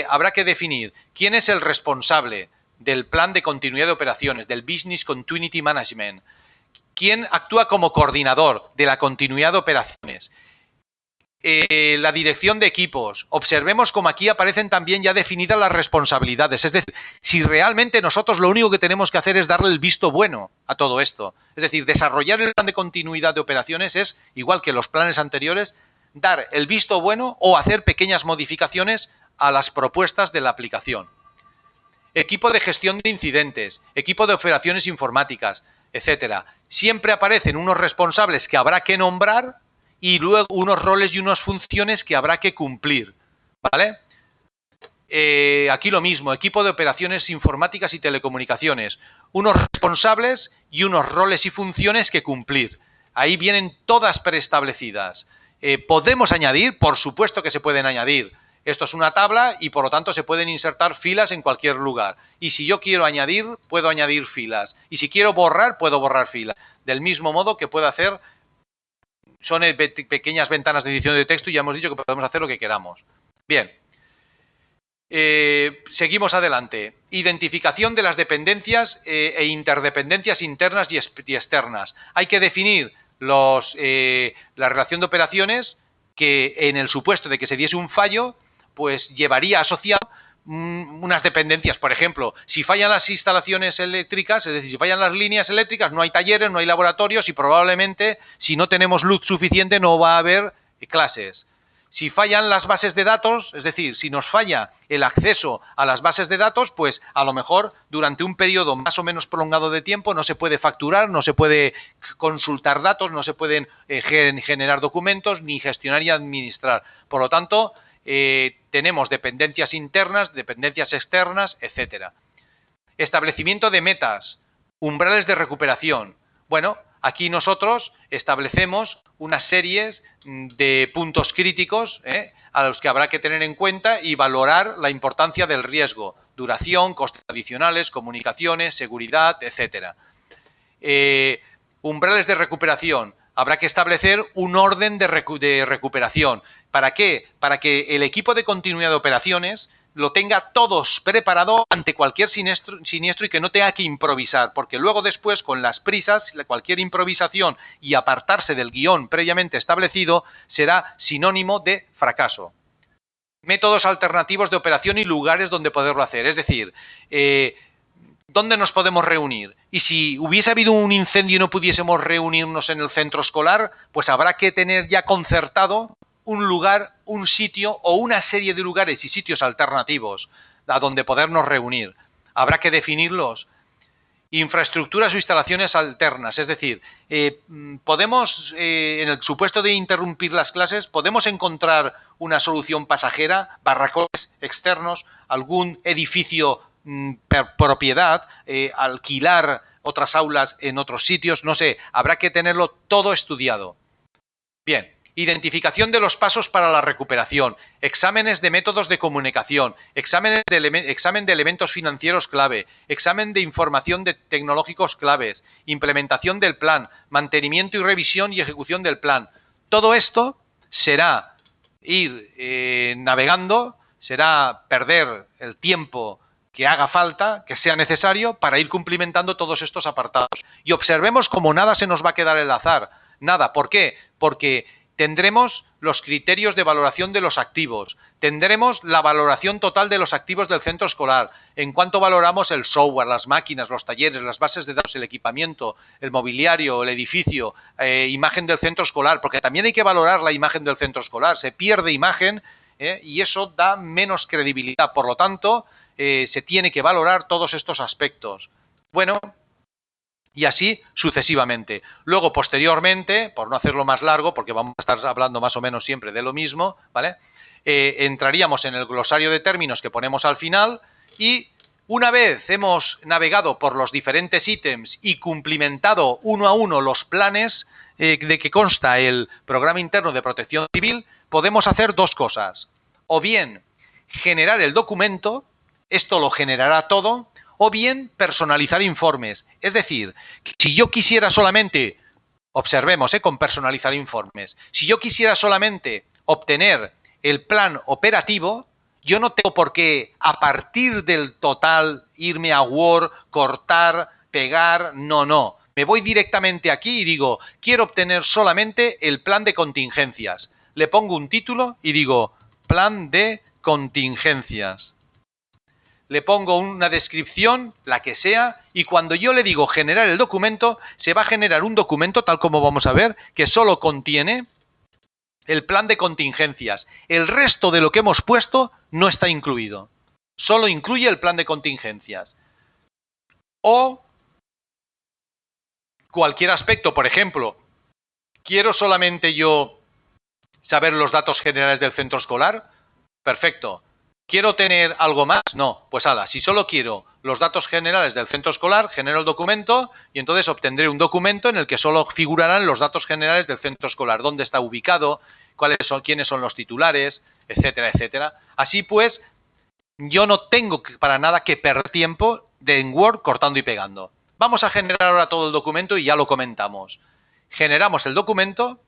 habrá que definir quién es el responsable del plan de continuidad de operaciones, del Business Continuity Management, quién actúa como coordinador de la continuidad de operaciones, la dirección de equipos. Observemos como aquí aparecen también ya definidas las responsabilidades. Es decir, si realmente nosotros lo único que tenemos que hacer es darle el visto bueno a todo esto. Es decir, desarrollar el plan de continuidad de operaciones es, igual que los planes anteriores, dar el visto bueno o hacer pequeñas modificaciones a las propuestas de la aplicación. Equipo de gestión de incidentes, equipo de operaciones informáticas, etcétera. Siempre aparecen unos responsables que habrá que nombrar y luego unos roles y unas funciones que habrá que cumplir, ¿vale? Aquí lo mismo, equipo de operaciones informáticas y telecomunicaciones, unos responsables y unos roles y funciones que cumplir. Ahí vienen todas preestablecidas. ¿Podemos añadir? Por supuesto que se pueden añadir. Esto es una tabla y por lo tanto se pueden insertar filas en cualquier lugar. Y si yo quiero añadir, puedo añadir filas. Y si quiero borrar, puedo borrar filas. Del mismo modo que puedo hacer. Son pequeñas ventanas de edición de texto y ya hemos dicho que podemos hacer lo que queramos. Bien. Seguimos adelante. Identificación de las dependencias e interdependencias internas y externas. Hay que definir la relación de operaciones que en el supuesto de que se diese un fallo, pues llevaría asociado unas dependencias. Por ejemplo, si fallan las instalaciones eléctricas, es decir, si fallan las líneas eléctricas, no hay talleres, no hay laboratorios y probablemente, si no tenemos luz suficiente, no va a haber clases. Si fallan las bases de datos, es decir, si nos falla el acceso a las bases de datos, pues a lo mejor durante un periodo más o menos prolongado de tiempo no se puede facturar, no se puede consultar datos, no se pueden generar documentos, ni gestionar y administrar. Por lo tanto, tenemos dependencias internas, dependencias externas, etcétera. Establecimiento de metas, umbrales de recuperación. Bueno, aquí nosotros establecemos unas series de puntos críticos a los que habrá que tener en cuenta y valorar la importancia del riesgo, duración, costes adicionales, comunicaciones, seguridad, etcétera. Umbrales de recuperación. Habrá que establecer un orden de recuperación. ¿Para qué? Para que el equipo de continuidad de operaciones lo tenga todos preparado ante cualquier siniestro y que no tenga que improvisar, porque luego después con las prisas, cualquier improvisación y apartarse del guión previamente establecido será sinónimo de fracaso. Métodos alternativos de operación y lugares donde poderlo hacer, es decir, ¿dónde nos podemos reunir? Y si hubiese habido un incendio y no pudiésemos reunirnos en el centro escolar, pues habrá que tener ya concertado un lugar, un sitio o una serie de lugares y sitios alternativos a donde podernos reunir. Habrá que definirlos. Infraestructuras o instalaciones alternas, es decir, podemos, en el supuesto de interrumpir las clases, podemos encontrar una solución pasajera, barracones externos, algún edificio propiedad, alquilar otras aulas en otros sitios, no sé, habrá que tenerlo todo estudiado. Bien. Identificación de los pasos para la recuperación, exámenes de métodos de comunicación, examen de elementos financieros clave, examen de información de tecnológicos claves, implementación del plan, mantenimiento y revisión y ejecución del plan. Todo esto será ir navegando, será perder el tiempo que haga falta, que sea necesario, para ir cumplimentando todos estos apartados. Y observemos como nada se nos va a quedar al azar. Nada. ¿Por qué? Porque tendremos los criterios de valoración de los activos, tendremos la valoración total de los activos del centro escolar, en cuanto valoramos el software, las máquinas, los talleres, las bases de datos, el equipamiento, el mobiliario, el edificio, imagen del centro escolar, porque también hay que valorar la imagen del centro escolar, se pierde imagen y eso da menos credibilidad, por lo tanto, se tiene que valorar todos estos aspectos. Bueno, y así sucesivamente. Luego, posteriormente, por no hacerlo más largo, porque vamos a estar hablando más o menos siempre de lo mismo, ¿vale? Entraríamos en el glosario de términos que ponemos al final y una vez hemos navegado por los diferentes ítems y cumplimentado uno a uno los planes de que consta el programa interno de protección civil, podemos hacer dos cosas. O bien generar el documento, esto lo generará todo, o bien personalizar informes. Es decir, si yo quisiera solamente, observemos con personalizar informes, si yo quisiera solamente obtener el plan operativo, yo no tengo por qué a partir del total irme a Word, cortar, pegar, no. Me voy directamente aquí y digo, quiero obtener solamente el plan de contingencias. Le pongo un título y digo, plan de contingencias. Le pongo una descripción, la que sea, y cuando yo le digo generar el documento, se va a generar un documento, tal como vamos a ver, que solo contiene el plan de contingencias. El resto de lo que hemos puesto no está incluido. Solo incluye el plan de contingencias. O cualquier aspecto, por ejemplo, ¿quiero solamente yo saber los datos generales del centro escolar? Perfecto. ¿Quiero tener algo más? No. Pues ala, si solo quiero los datos generales del centro escolar, genero el documento y entonces obtendré un documento en el que solo figurarán los datos generales del centro escolar, dónde está ubicado, quiénes son los titulares, etcétera, etcétera. Así pues, yo no tengo para nada que perder tiempo en Word cortando y pegando. Vamos a generar ahora todo el documento y ya lo comentamos. Generamos el documento,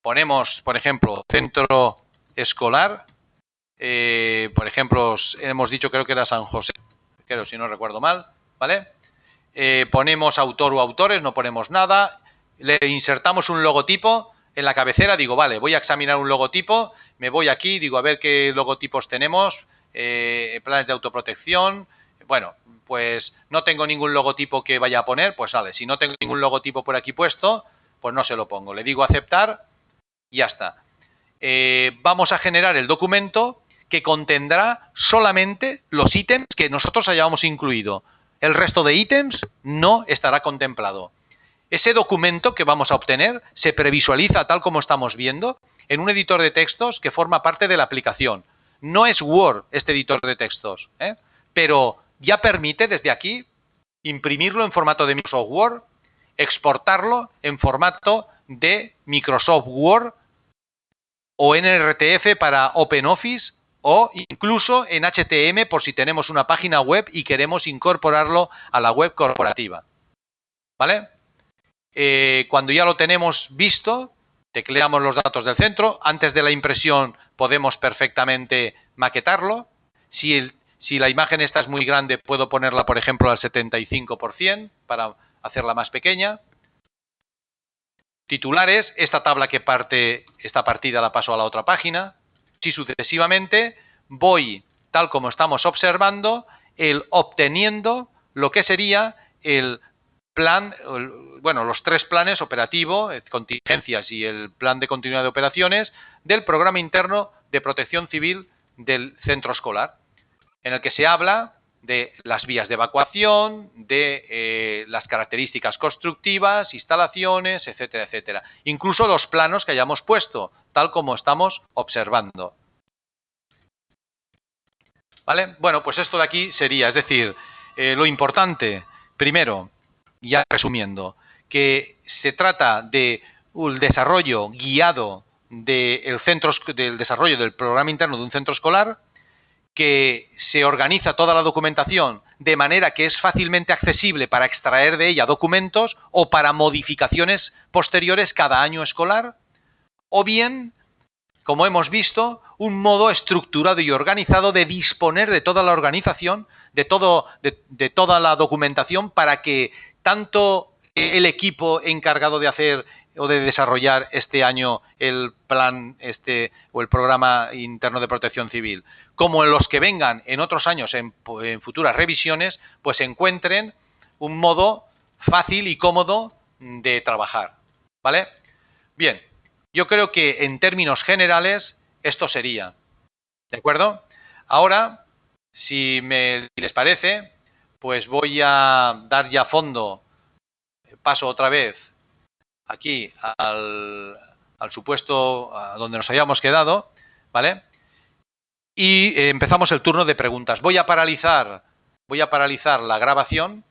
ponemos, por ejemplo, centro escolar. Por ejemplo, hemos dicho, creo que era San José, creo, si no recuerdo mal, ¿vale? Ponemos autor o autores, no ponemos nada, le insertamos un logotipo en la cabecera, digo, vale, voy a examinar un logotipo, me voy aquí, digo, a ver qué logotipos tenemos, planes de autoprotección, bueno, pues no tengo ningún logotipo que vaya a poner, pues vale, si no tengo ningún logotipo por aquí puesto, pues no se lo pongo, le digo aceptar y ya está. Vamos a generar el documento que contendrá solamente los ítems que nosotros hayamos incluido. El resto de ítems no estará contemplado. Ese documento que vamos a obtener se previsualiza, tal como estamos viendo, en un editor de textos que forma parte de la aplicación. No es Word este editor de textos, pero ya permite desde aquí imprimirlo en formato de Microsoft Word, exportarlo en formato de Microsoft Word o en RTF para OpenOffice o incluso en HTML por si tenemos una página web y queremos incorporarlo a la web corporativa. ¿Vale? Cuando ya lo tenemos visto, tecleamos los datos del centro. Antes de la impresión podemos perfectamente maquetarlo. Si la imagen esta es muy grande, puedo ponerla, por ejemplo, al 75% para hacerla más pequeña. Titulares, esta tabla que parte, esta partida la paso a la otra página. Si sucesivamente voy, tal como estamos observando, obteniendo lo que sería el plan, bueno, los tres planes operativo, contingencias y el plan de continuidad de operaciones del programa interno de protección civil del centro escolar, en el que se habla de las vías de evacuación, de las características constructivas, instalaciones, etcétera, etcétera. Incluso los planos que hayamos puesto, tal como estamos observando. ¿Vale? Bueno, pues esto de aquí sería, es decir, lo importante, primero, ya resumiendo, que se trata de un desarrollo guiado del desarrollo del programa interno de un centro escolar, que se organiza toda la documentación de manera que es fácilmente accesible para extraer de ella documentos o para modificaciones posteriores cada año escolar, o bien como hemos visto, un modo estructurado y organizado de disponer de toda la organización, de toda la documentación para que tanto el equipo encargado de hacer o de desarrollar este año el plan o el programa interno de protección civil, como en los que vengan en otros años en futuras revisiones, pues encuentren un modo fácil y cómodo de trabajar, ¿vale? Bien, yo creo que en términos generales esto sería, ¿de acuerdo? Ahora, si les parece, pues voy a dar ya fondo, paso otra vez aquí al supuesto a donde nos habíamos quedado, ¿vale? Y empezamos el turno de preguntas. Voy a paralizar la grabación